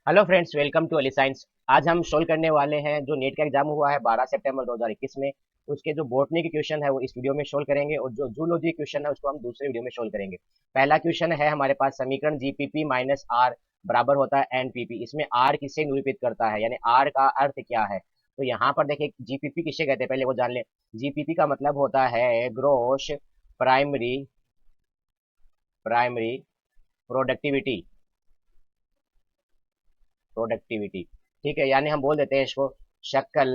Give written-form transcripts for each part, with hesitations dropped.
Hello friends, welcome to Ali science. आज हम solve करने वाले हैं जो नीट का एग्जाम हुआ है 12 सितंबर 2021 में। उसके जो बोटनी के क्वेश्चन है वो इस वीडियो में सोल्व करेंगे और जो जूलॉजी क्वेश्चन है उसको हम दूसरे वीडियो में सोल्व करेंगे। पहला क्वेश्चन है हमारे पास, समीकरण जीपीपी माइनस आर बराबर होता है एनपीपी। इसमें आर किसे निरूपित करता है, यानी आर का अर्थ क्या है। तो यहाँ पर देखिए, जीपीपी किसे कहते हैं पहले वो जान ले। जीपीपी का मतलब होता है gross primary primary productivity productivity. ठीक है, यानी हम बोल देते हैं इसको शकल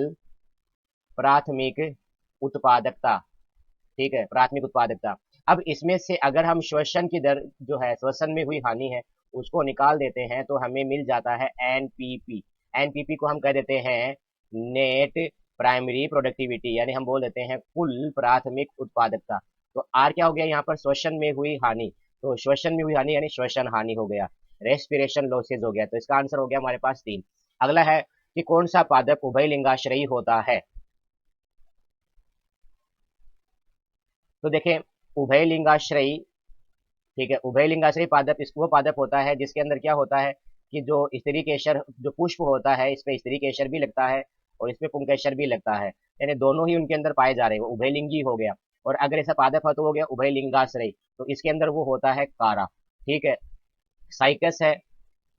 प्राथमिक उत्पादकता। ठीक है, प्राथमिक उत्पादकता। अब इसमें से अगर हम श्वसन की दर जो है, श्वसन में हुई हानि है, उसको निकाल देते हैं तो हमें मिल जाता है एनपीपी। एनपीपी को हम कह देते हैं नेट प्राइमरी प्रोडक्टिविटी, यानी हम बोल देते हैं कुल प्राथमिक उत्पादकता। तो आर क्या हो गया यहाँ पर, श्वसन में हुई हानि। तो श्वसन में हुई हानि यानी श्वसन हानि हो गया, रेस्पिरेशन लॉसेज हो गया। तो इसका आंसर हो गया हमारे पास 3। अगला है कि कौन सा पादप उभय लिंगाश्रयी होता है। तो देखें, उभय लिंगाश्रयी। ठीक है, उभय लिंगाश्रयी पादप वो पादप होता है जिसके अंदर क्या होता है कि जो स्त्री केसर जो पुष्प होता है, इसमें स्त्री केसर भी लगता है और इसमें पुंकेसर भी लगता है, यानी दोनों ही उनके अंदर पाए जा रहे हैं, वो उभयलिंगी हो गया। और अगर ऐसा पादप है तो हो गया उभय लिंगाश्रयी, तो इसके अंदर वो होता है कारा। ठीक है, साइकस है,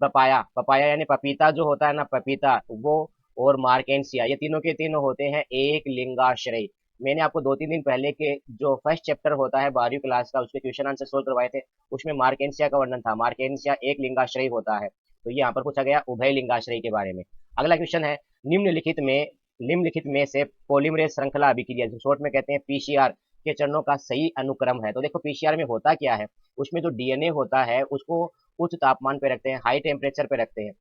पपाया। पपाया यानी पपीता जो होता है ना, पपीता वो, और मार्केंसिया, ये तीनों के तीनों होते हैं एक लिंगाश्रयी। मैंने आपको 2-3 दिन पहले के जो फर्स्ट चैप्टर होता है 12वीं क्लास का, उसके क्वेश्चन आंसर सोल्व करवाए थे। उसमें मार्केंसिया का वर्णन था, मार्केंसिया एक लिंगाश्रयी होता है। तो ये यहाँ पर पूछा गया उभय लिंगाश्रयी के बारे में। अगला क्वेश्चन है, निम्नलिखित में से पॉलीमरेज श्रृंखला अभिक्रिया, जो शॉर्ट में कहते हैं पीसीआर, के चरणों का सही अनुक्रम है। तो देखो, पीसीआर में होता क्या है, उसमें जो डीएनए होता है उसको उच्च तापमान पे रखते हैं, हाई टेम्परेचर पे रखते हैं।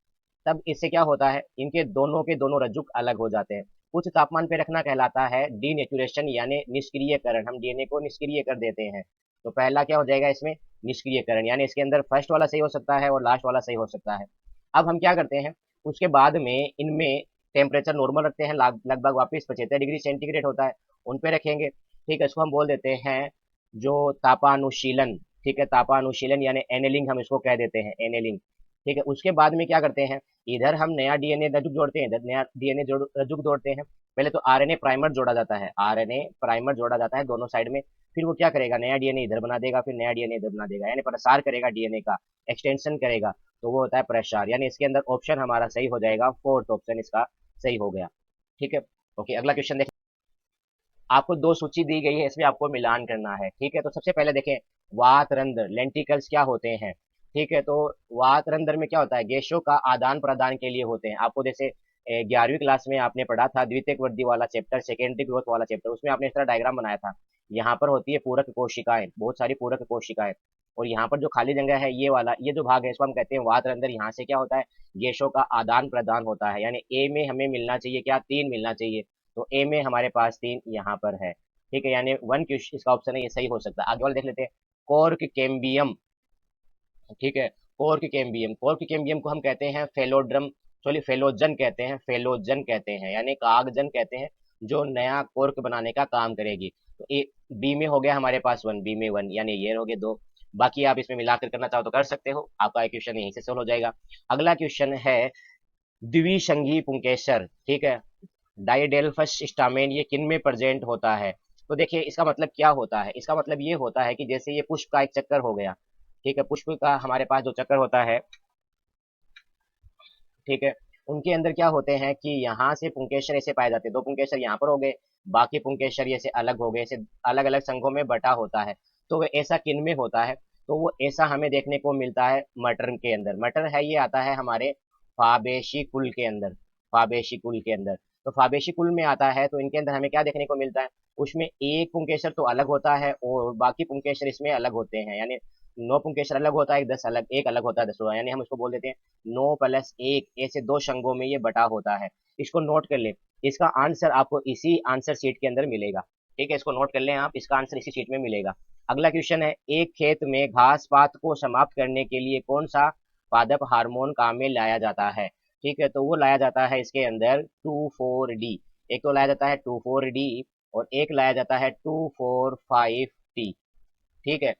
तब इससे क्या होता है, इनके दोनों के दोनों रज्जुक अलग हो जाते हैं। उच्च तापमान पे रखना कहलाता है डीनेचुरेशन, यानी निष्क्रियकरण। हम डीएनए को निष्क्रिय कर देते हैं। तो पहला क्या हो जाएगा इसमें, निष्क्रियकरण, यानी इसके अंदर फर्स्ट वाला सही हो सकता है और लास्ट वाला सही हो सकता है। अब हम क्या करते हैं, उसके बाद में इनमें टेम्परेचर नॉर्मल रखते हैं, लगभग वापस 75 डिग्री सेंटीग्रेड होता है, उन पे रखेंगे। ठीक है, इसको हम बोल देते हैं जो तापानुशीलन। ठीक है, तापानुशीलन यानी एनेलिंग हम इसको कह देते हैं, एनेलिंग। ठीक है, उसके बाद में क्या करते हैं, इधर हम नया डीएनए रज्जुक जोड़ते हैं, इधर नया डीएनए रज्जुक जोड़ते हैं। पहले तो आरएनए प्राइमर जोड़ा जाता है, आरएनए प्राइमर जोड़ा जाता है दोनों साइड में। फिर वो क्या करेगा, नया डीएनए इधर बना देगा, फिर नया डीएनए इधर बना देगा, यानी प्रसार करेगा डीएनए का, एक्सटेंशन करेगा। तो वो होता है प्रसार, यानी इसके अंदर ऑप्शन हमारा सही हो जाएगा, फोर्थ ऑप्शन इसका सही हो गया। ठीक है। ओके, अगला क्वेश्चन देखें। आपको दो सूची दी गई है, इसमें आपको मिलान करना है। ठीक है, तो सबसे पहले देखें, वात रंध्र लेंटिकल्स क्या होते हैं। ठीक है, तो वात रंध्र में क्या होता है, गैसों का आदान प्रदान के लिए होते हैं। आपको जैसे 11वीं क्लास में आपने पढ़ा था द्वितीयक वृद्धि वाला चैप्टर, सेकेंडरी ग्रोथ वाला चैप्टर, उसमें आपने इस तरह डायग्राम बनाया था। यहाँ पर होती है पूरक कोशिकाएं, बहुत सारी पूरक कोशिकाएं। और यहाँ पर जो खाली जगह है, ये वाला, ये जो भाग है, इसको हम कहते हैं वात रंध्र। यहाँ से क्या होता है, गैसों का आदान प्रदान होता है, यानी ए में हमें मिलना चाहिए क्या, 3 मिलना चाहिए। तो ए में हमारे पास 3 यहाँ पर है। ठीक है, यानी वन क्वेश्चन इसका ऑप्शन है, ये सही हो सकता है। आगे वाला देख लेते हैं, कॉर्क कैम्बियम। ठीक है, कॉर्क कैम्बियम को हम कहते हैं फेलोड्रम, सॉरी फेलोजन कहते हैं, फेलोजन कहते हैं, यानी कागजन कहते हैं, जो नया कॉर्क बनाने का काम करेगी। तो ए, बी में हो गया हमारे पास 1, बी में 1, यानी ये हो गए 2। बाकी आप इसमें मिलाकर करना चाहो तो कर सकते हो, आपका क्वेश्चन यहीं से सोल्व हो जाएगा। अगला क्वेश्चन है द्विसंगी पुंकेसर। ठीक है, डाइडेल्फस स्टामेन, ये किन में प्रेजेंट होता है। तो देखिए, इसका मतलब क्या होता है, इसका मतलब ये होता है कि जैसे ये पुष्प का एक चक्कर हो गया। ठीक है, पुष्प का हमारे पास जो चक्कर होता है, ठीक है, उनके अंदर क्या होते हैं कि यहाँ से पुंकेसर ऐसे पाए जाते हैं, 2 पुंकेसर यहाँ पर हो गए, बाकी पुंकेसर ये से अलग हो गए, ऐसे अलग अलग संघों में बटा होता है। तो वो ऐसा किन में होता है, तो वो ऐसा हमें देखने को मिलता है मटर के अंदर। मटर है, ये आता है हमारे फाबेशी कुल के अंदर, फाबेशी कुल के अंदर। तो फाबेशी कुल में आता है, तो इनके अंदर हमें क्या देखने को मिलता है, उसमें एक पुंकेसर तो अलग होता है और बाकी पुंकेसर इसमें अलग होते हैं, यानी 9 पुंकेसर अलग होता है, 10 अलग, एक अलग होता है 10, यानी हम इसको बोल देते हैं 9+1, ऐसे 2 संघों में ये बटा होता है। इसको नोट कर ले, इसका आंसर आपको इसी आंसर शीट के अंदर मिलेगा। ठीक है, इसको नोट कर लें आप, इसका आंसर इसी शीट में मिलेगा। अगला क्वेश्चन है, एक खेत में घास पात को समाप्त करने के लिए कौन सा पादप हार्मोन काम में लाया जाता है। ठीक है, तो वो लाया जाता है इसके अंदर 2,4-D। एक तो लाया जाता है 2,4-D और एक लाया जाता है 2,4,5-T। ठीक है,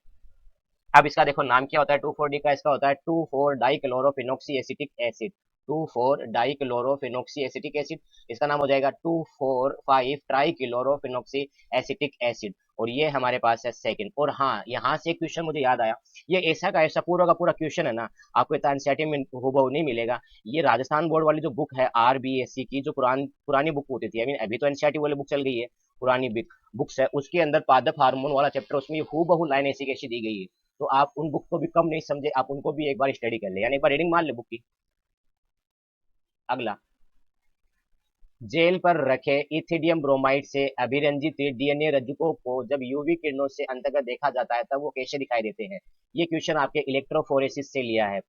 अब इसका देखो नाम क्या होता है 2,4-D का, इसका होता है two four dichlorophenoxy acetic acid. 2,4 dichlorophenoxy acetic acid, इसका नाम हो जाएगा 2,4,5 ट्राइक्लोरोफिनॉक्सी एसिटिक एसिड, और ये हमारे पास है सेकंड। और हाँ, यहाँ से एक क्वेश्चन मुझे याद आया, ये ऐसा का ऐसा पूरा का पूरा क्वेश्चन है ना, आपको इतना एनसीईआरटी में हूबहू नहीं मिलेगा। ये राजस्थान बोर्ड वाली जो बुक है आरबीएससी की, जो पुरानी बुक होती थी, आई मीन अभी तो एनसीईआरटी वाली बुक चल गई है, पुरानी बुक्स है, उसके अंदर पादप हार्मोन वाला चैप्टर, उसमें हूबहू लाइन ऐसी कैसी दी गई है। तो आप उन बुक को भी कम नहीं समझे, आप उनको भी एक बार स्टडी कर ले, यानी एक बार रीडिंग मान ले बुक की। अगला, जेल पर रखे इथिडियम ब्रोमाइड से अभिरंजित डीएनए रज्जुकों को जब यूवी किरणों से अंतर्गत देखा जाता है तब वो कैसे दिखाई देते हैं। ये क्वेश्चन आपके इलेक्ट्रोफोरेसिस से लिया है।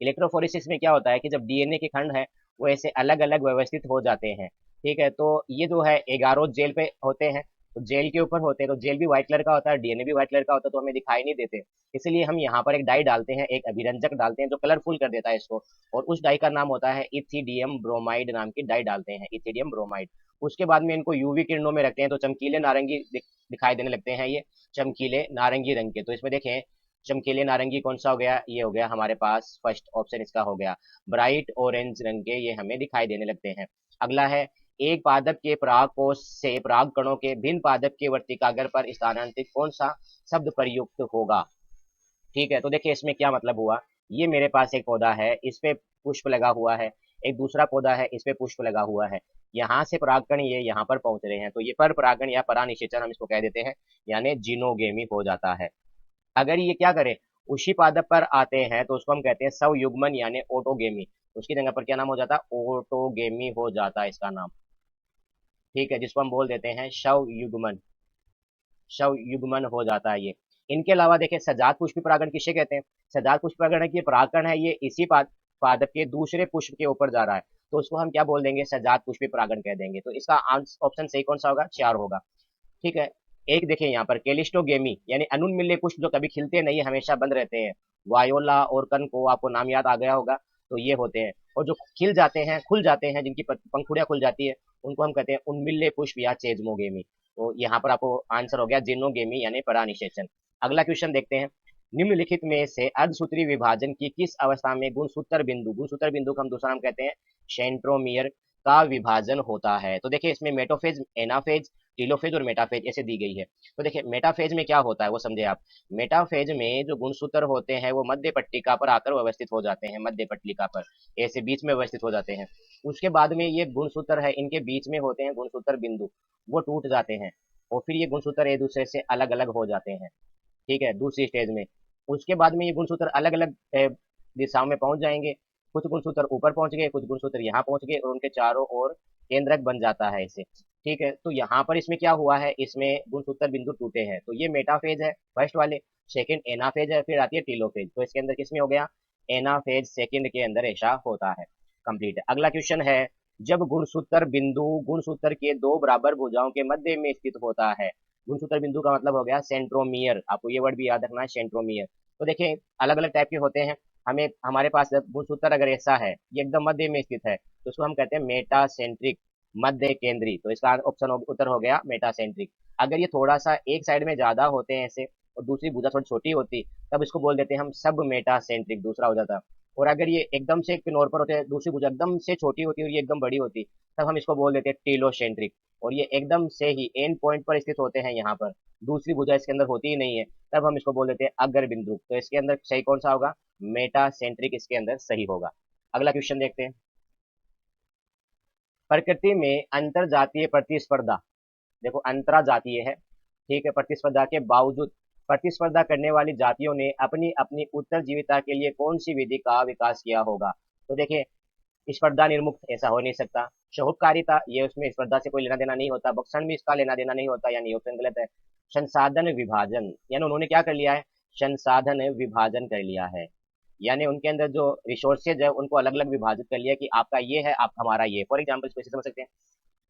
इलेक्ट्रोफोरेसिस में क्या होता है कि जब डीएनए के खंड है वो ऐसे अलग अलग व्यवस्थित हो जाते हैं, ठीक है। तो ये जो है एगारो जेल पे होते हैं, तो जेल के ऊपर होते हैं, तो जेल भी व्हाइट कलर का होता है, डीएनए भी व्हाइट कलर का होता है, तो हमें दिखाई नहीं देते। इसलिए हम यहाँ पर एक डाई डालते हैं, एक अभिरंजक डालते हैं जो कलरफुल कर देता है इसको, और उस डाई का नाम होता है इथिडियम ब्रोमाइड नाम की डाई डालते हैं, इथिडियम ब्रोमाइड। उसके बाद में इनको यूवी किरणों में रखते हैं तो चमकीले नारंगी दिखाई देने लगते हैं, ये चमकीले नारंगी रंग के। तो इसमें देखें, चमकीले नारंगी कौन सा हो गया, ये हो गया हमारे पास फर्स्ट ऑप्शन इसका हो गया। ब्राइट ऑरेंज रंग के ये हमें दिखाई देने लगते हैं। अगला है, एक पादप के पराग कोश से पराग कणों के भिन्न पादप के वर्तिकाग्र पर स्थानांतरित कौन सा शब्द प्रयुक्त होगा। ठीक है, तो देखिए इसमें क्या मतलब हुआ, ये मेरे पास एक पौधा है, इस पे पुष्प लगा हुआ है, एक दूसरा पौधा है, इस पे पुष्प लगा हुआ है, यहाँ से परागकण ये यहाँ पर पहुंच रहे हैं, तो ये पर परागण या परानिषेचन हम इसको कह देते हैं, यानी जीनोगेमी हो जाता है। अगर ये क्या करे, उसी पादप पर आते हैं तो उसको हम कहते हैं स्वयुग्मन यानी ऑटोगेमी, उसकी जगह पर क्या नाम हो जाता है, ऑटोगेमी हो जाता है इसका नाम, ठीक है, जिसको हम बोल देते हैं स्वयुग्मन, स्वयुग्मन हो जाता है ये। इनके अलावा देखिए, सजात पुष्पी परागण किसे कहते हैं, सजात पुष्पी परागण की परागकण है, ये इसी पादप के दूसरे पुष्प के ऊपर जा रहा है, तो उसको हम क्या बोल देंगे, सजात पुष्पी परागण कह देंगे। तो इसका ऑप्शन सही कौन सा होगा, 4 होगा, ठीक है। एक देखिए यहाँ पर केलिस्टोगेमी यानी अनुन्मिल्य पुष्प जो कभी खिलते नहीं, हमेशा बंद रहते हैं, वायोला और कन को आपको नाम याद आ गया होगा, तो ये होते हैं। और जो खिल जाते हैं, खुल जाते हैं, जिनकी पंखुड़ियां खुल जाती है, उनको हम कहते हैं उन्मिल्य पुष्प या चेजमोगेमी। तो यहाँ पर आपको आंसर हो गया जिनोगेमी यानी परानिषेचन। अगला क्वेश्चन देखते हैं, निम्नलिखित में से अर्धसूत्री विभाजन की किस अवस्था में गुणसूत्र बिंदु का हम दूसरा नाम कहते हैं सेंट्रोमियर का विभाजन होता है। तो देखिए इसमें मेटोफेज, एनाफेज, टीलोफेज और मेटाफेज ऐसे दी गई है। तो देखिए मेटाफेज में क्या होता है वो समझे आप। मेटाफेज में जो गुणसूत्र होते हैं वो मध्य पट्टिका पर आकर व्यवस्थित हो जाते हैं, मध्य पट्टिका पर ऐसे बीच में व्यवस्थित हो जाते हैं। उसके बाद में ये गुणसूत्र है, इनके बीच में होते हैं गुणसूत्र बिंदु, वो टूट जाते हैं और फिर ये गुणसूत्र एक दूसरे से अलग अलग हो जाते हैं, ठीक है, दूसरी स्टेज में। उसके बाद में ये गुणसूत्र अलग अलग दिशाओं में पहुंच जाएंगे, कुछ गुणसूत्र ऊपर पहुंच गए, कुछ गुणसूत्र यहाँ पहुंच गए, और उनके चारों ओर केंद्रक बन जाता है इसे, ठीक है। तो यहाँ पर इसमें क्या हुआ है, इसमें गुणसूत्र बिंदु टूटे हैं, तो ये मेटाफेज है फर्स्ट वाले, सेकंड एनाफेज है, फिर आती है टीलोफेज। तो इसके अंदर किसमें हो गया, एनाफेज सेकंड के अंदर ऐसा होता है। कंप्लीट है। अगला क्वेश्चन है, जब गुणसूत्र बिंदु गुणसूत्र के दो बराबर भुजाओं के मध्य में स्थित होता है, गुणसूत्र बिंदु का मतलब हो गया सेंट्रोमियर, आपको ये वर्ड भी याद रखना है, सेंट्रोमियर। तो देखिए अलग अलग टाइप के होते हैं, हमें हमारे पास गुणसूत्र अगर ऐसा है, ये एकदम मध्य में स्थित है, तो उसको हम कहते हैं मेटासेंट्रिक, मध्य केंद्री। तो इसका ऑप्शन उत्तर हो गया मेटासेंट्रिक। अगर ये थोड़ा सा एक साइड में ज्यादा होते हैं ऐसे और दूसरी भुजा थोड़ी छोटी होती, तब इसको बोल देते हैं हम सब मेटासेंट्रिक, दूसरा हो जाता। और अगर ये एकदम से किनोर पर होते हैं, दूसरी भुजा एकदम से छोटी होती है और ये एकदम बड़ी होती, तब हम इसको बोल देते हैं टीलोसेंट्रिक। और ये एकदम से ही एंड पॉइंट पर स्थित होते हैं, यहाँ पर दूसरी भुजा इसके अंदर होती ही नहीं है, तब हम इसको बोल देते हैं अग्र बिंदु। तो इसके अंदर सही कौन सा होगा, मेटासेंट्रिक इसके अंदर सही होगा। अगला क्वेश्चन देखते हैं, प्रकृति में अंतर जातीय प्रतिस्पर्धा, देखो अंतरा जातीय है, ठीक है, प्रतिस्पर्धा के बावजूद प्रतिस्पर्धा करने वाली जातियों ने अपनी अपनी उत्तरजीविता के लिए कौन सी विधि का विकास किया होगा। तो देखिए स्पर्धा निर्मुक्त ऐसा हो नहीं सकता, शहुकारिता ये उसमें स्पर्धा से कोई लेना देना नहीं होता, भक्षण भी इसका लेना देना नहीं होता, यानी ऑप्शन गलत है। संसाधन विभाजन, यानी उन्होंने क्या कर लिया है, संसाधन विभाजन कर लिया है, यानी उनके अंदर जो रिसोर्सेज है उनको अलग अलग विभाजित कर लिया कि आपका ये है, आप हमारा ये। फॉर एग्जाम्पल इसको ऐसे समझ सकते हैं,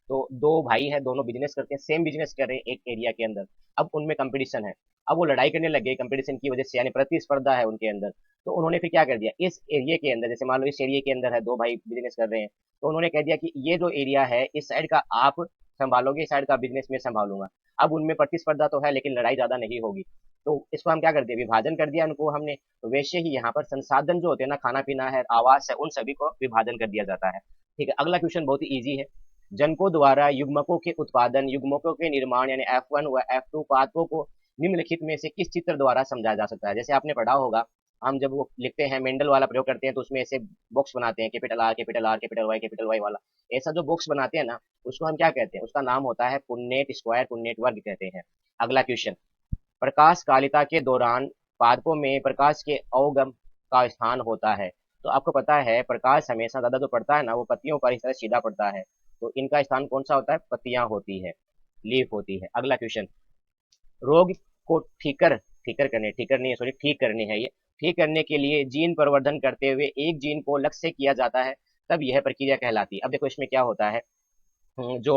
तो दो भाई हैं, दोनों बिजनेस करते हैं, सेम बिजनेस कर रहे हैं एक एरिया के अंदर, अब उनमें कंपटीशन है, अब वो लड़ाई करने लगे कंपटीशन की वजह से, यानी प्रतिस्पर्धा है उनके अंदर। तो उन्होंने फिर क्या कर दिया, इस एरिया के अंदर, जैसे मान लो इस एरिया के अंदर है, दो भाई बिजनेस कर रहे हैं, तो उन्होंने कह दिया कि ये जो एरिया है इस साइड का आप संभालोगे, इस साइड का बिजनेस मैं संभालूंगा। अब उनमें प्रतिस्पर्धा तो है लेकिन लड़ाई ज्यादा नहीं होगी। तो इसको हम क्या कर दिए, विभाजन कर दिया उनको हमने। तो वैसे ही यहाँ पर संसाधन जो होते हैं ना, खाना पीना है, आवास है, उन सभी को विभाजन कर दिया जाता है। ठीक है, अगला क्वेश्चन बहुत ही ईजी है। जनकों द्वारा युग्मकों के उत्पादन, युग्मकों के निर्माण यानी F1 व F2 पादपों को निम्नलिखित में से किस चित्र द्वारा समझाया जा सकता है। जैसे आपने पढ़ा होगा, हम जब वो लिखते हैं मेंडल वाला प्रयोग करते हैं तो उसमें ऐसे बॉक्स बनाते हैं, capital R capital R capital Y वाला। ऐसा जो बॉक्स बनाते हैं ना, उसको हम क्या कहते हैं, उसका नाम होता है पुन्नेट स्क्वायर, पुन्नेट वर्ग कहते हैं। अगला क्वेश्चन, प्रकाश कालिता के दौरान पादपों में प्रकाश के अवगम का स्थान होता है। तो आपको पता है प्रकाश हमेशा ज्यादा जो पड़ता है ना, वो पत्तियों पर इस तरह सीधा पड़ता है। तो इनका स्थान कौन सा होता है, पत्तियां होती है, लीफ होती है। अगला क्वेश्चन, रोग को ठीकर नहीं है, सॉरी, ठीक करनी है ये। ठीक करने के लिए जीन परिवर्धन करते हुए एक जीन को लक्ष्य से किया जाता है, तब यह प्रक्रिया कहलाती है। अब देखो इसमें क्या होता है, जो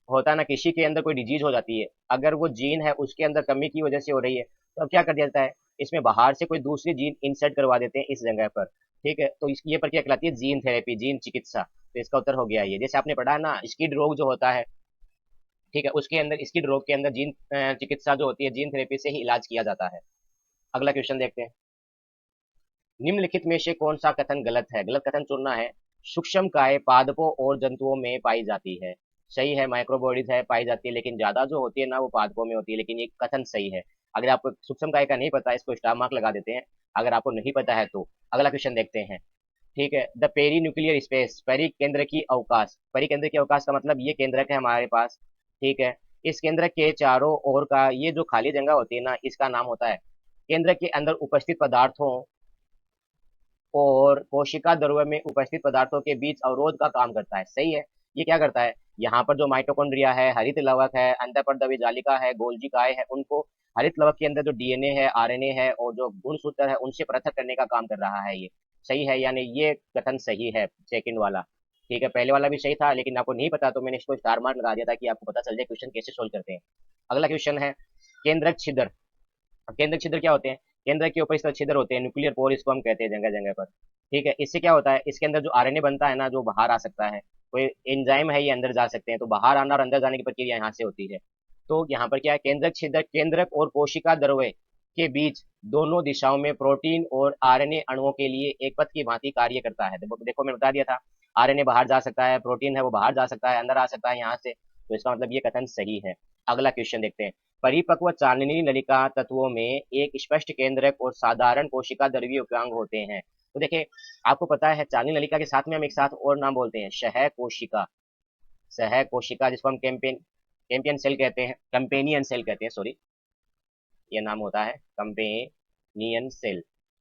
होता है ना, किसी के अंदर कोई डिजीज हो जाती है, अगर वो जीन है उसके अंदर कमी की वजह से हो रही है, तो अब क्या कर दिया जाता है, इसमें बाहर से कोई दूसरी जीन इंसर्ट करवा देते हैं इस जगह पर। ठीक है, तो ये प्रक्रिया कहलाती है जीन थेरेपी, जीन चिकित्सा। तो इसका उत्तर हो गया ये। जैसे आपने पढ़ा है ना, स्किड रोग जो होता है, ठीक है, उसके अंदर, स्किड रोग के अंदर जीन चिकित्सा जो होती है, जीन थेरेपी से ही इलाज किया जाता है। अगला क्वेश्चन देखते हैं, निम्नलिखित में से कौन सा कथन गलत है। गलत कथन चुनना है। सूक्ष्म काय पादपों और जंतुओं में पाई जाती है। सही है, माइक्रोबॉडीज है, पाई जाती है, लेकिन ज्यादा जो होती है ना वो पादपों में होती है, लेकिन ये कथन सही है। अगर आपको सूक्ष्म काय का नहीं पता, इसको स्टार मार्क लगा देते हैं अगर आपको नहीं पता है तो। अगला क्वेश्चन देखते हैं। ठीक है, द पेरी न्यूक्लियर स्पेस, परिकेंद्र की अवकाश। परिकेंद्र की अवकाश का मतलब ये केंद्रक है हमारे पास। ठीक है, इस केंद्र के चारों ओर का ये जो खाली जगह होती है ना, इसका नाम होता है केंद्र के अंदर उपस्थित पदार्थों और कोशिका द्रव्य में उपस्थित पदार्थों के बीच अवरोध का काम करता है। सही है, ये क्या करता है, यहाँ पर जो माइटोकॉन्ड्रिया है, हरित लवक है, अंतःपरद्रव्य जालिका है, गोल्जी काय है, उनको हरित लवक के अंदर जो डीएनए है, आरएनए है और जो गुणसूत्र है, उनसे पृथक करने का काम कर रहा है ये। सही है, यानी ये कथन सही है, सेकंड वाला। ठीक है, पहले वाला भी सही था लेकिन आपको नहीं पता तो मैंने इसको स्टार मार्क लगा दिया था कि आपको पता चल जाए क्वेश्चन कैसे सोल्व करते हैं। अगला क्वेश्चन है, केंद्रक छिद्र। अब केंद्रक छिद्र क्या होते हैं, केंद्र के ऊपर इस तरह छिद्र होते हैं, न्यूक्लियर पोर इसको हम कहते हैं जगह जगह पर। ठीक है, इससे क्या होता है, इसके अंदर जो आरएनए बनता है ना, जो बाहर आ सकता है, कोई एंजाइम है ये अंदर जा सकते हैं, तो बाहर आना और अंदर जाने की प्रक्रिया यहाँ से होती है। तो यहाँ पर क्या है, केंद्रक छिद्र केंद्रक और कोशिका द्रव्य के बीच दोनों दिशाओं में प्रोटीन और आरएनए अणुओं के लिए एक पथ की भांति कार्य करता है। देखो देखो मैं बता दिया था, आरएनए बाहर जा सकता है, प्रोटीन है वो बाहर जा सकता है, अंदर आ सकता है यहाँ से। तो इसका मतलब ये कथन सही है। अगला क्वेश्चन देखते हैं, परिपक्व चांदनी नलिका तत्वों में एक स्पष्ट केंद्रक और साधारण कोशिका द्रव्य उपांग होते हैं। तो देखिए, आपको पता है चांदनी नलिका के साथ में हम एक साथ और नाम बोलते हैं, सह कोशिका। सह कोशिका जिसको हम कैंपियन सेल कहते हैं, कंपेनियन सेल कहते हैं, सॉरी, ये नाम होता है कंपेनियन सेल।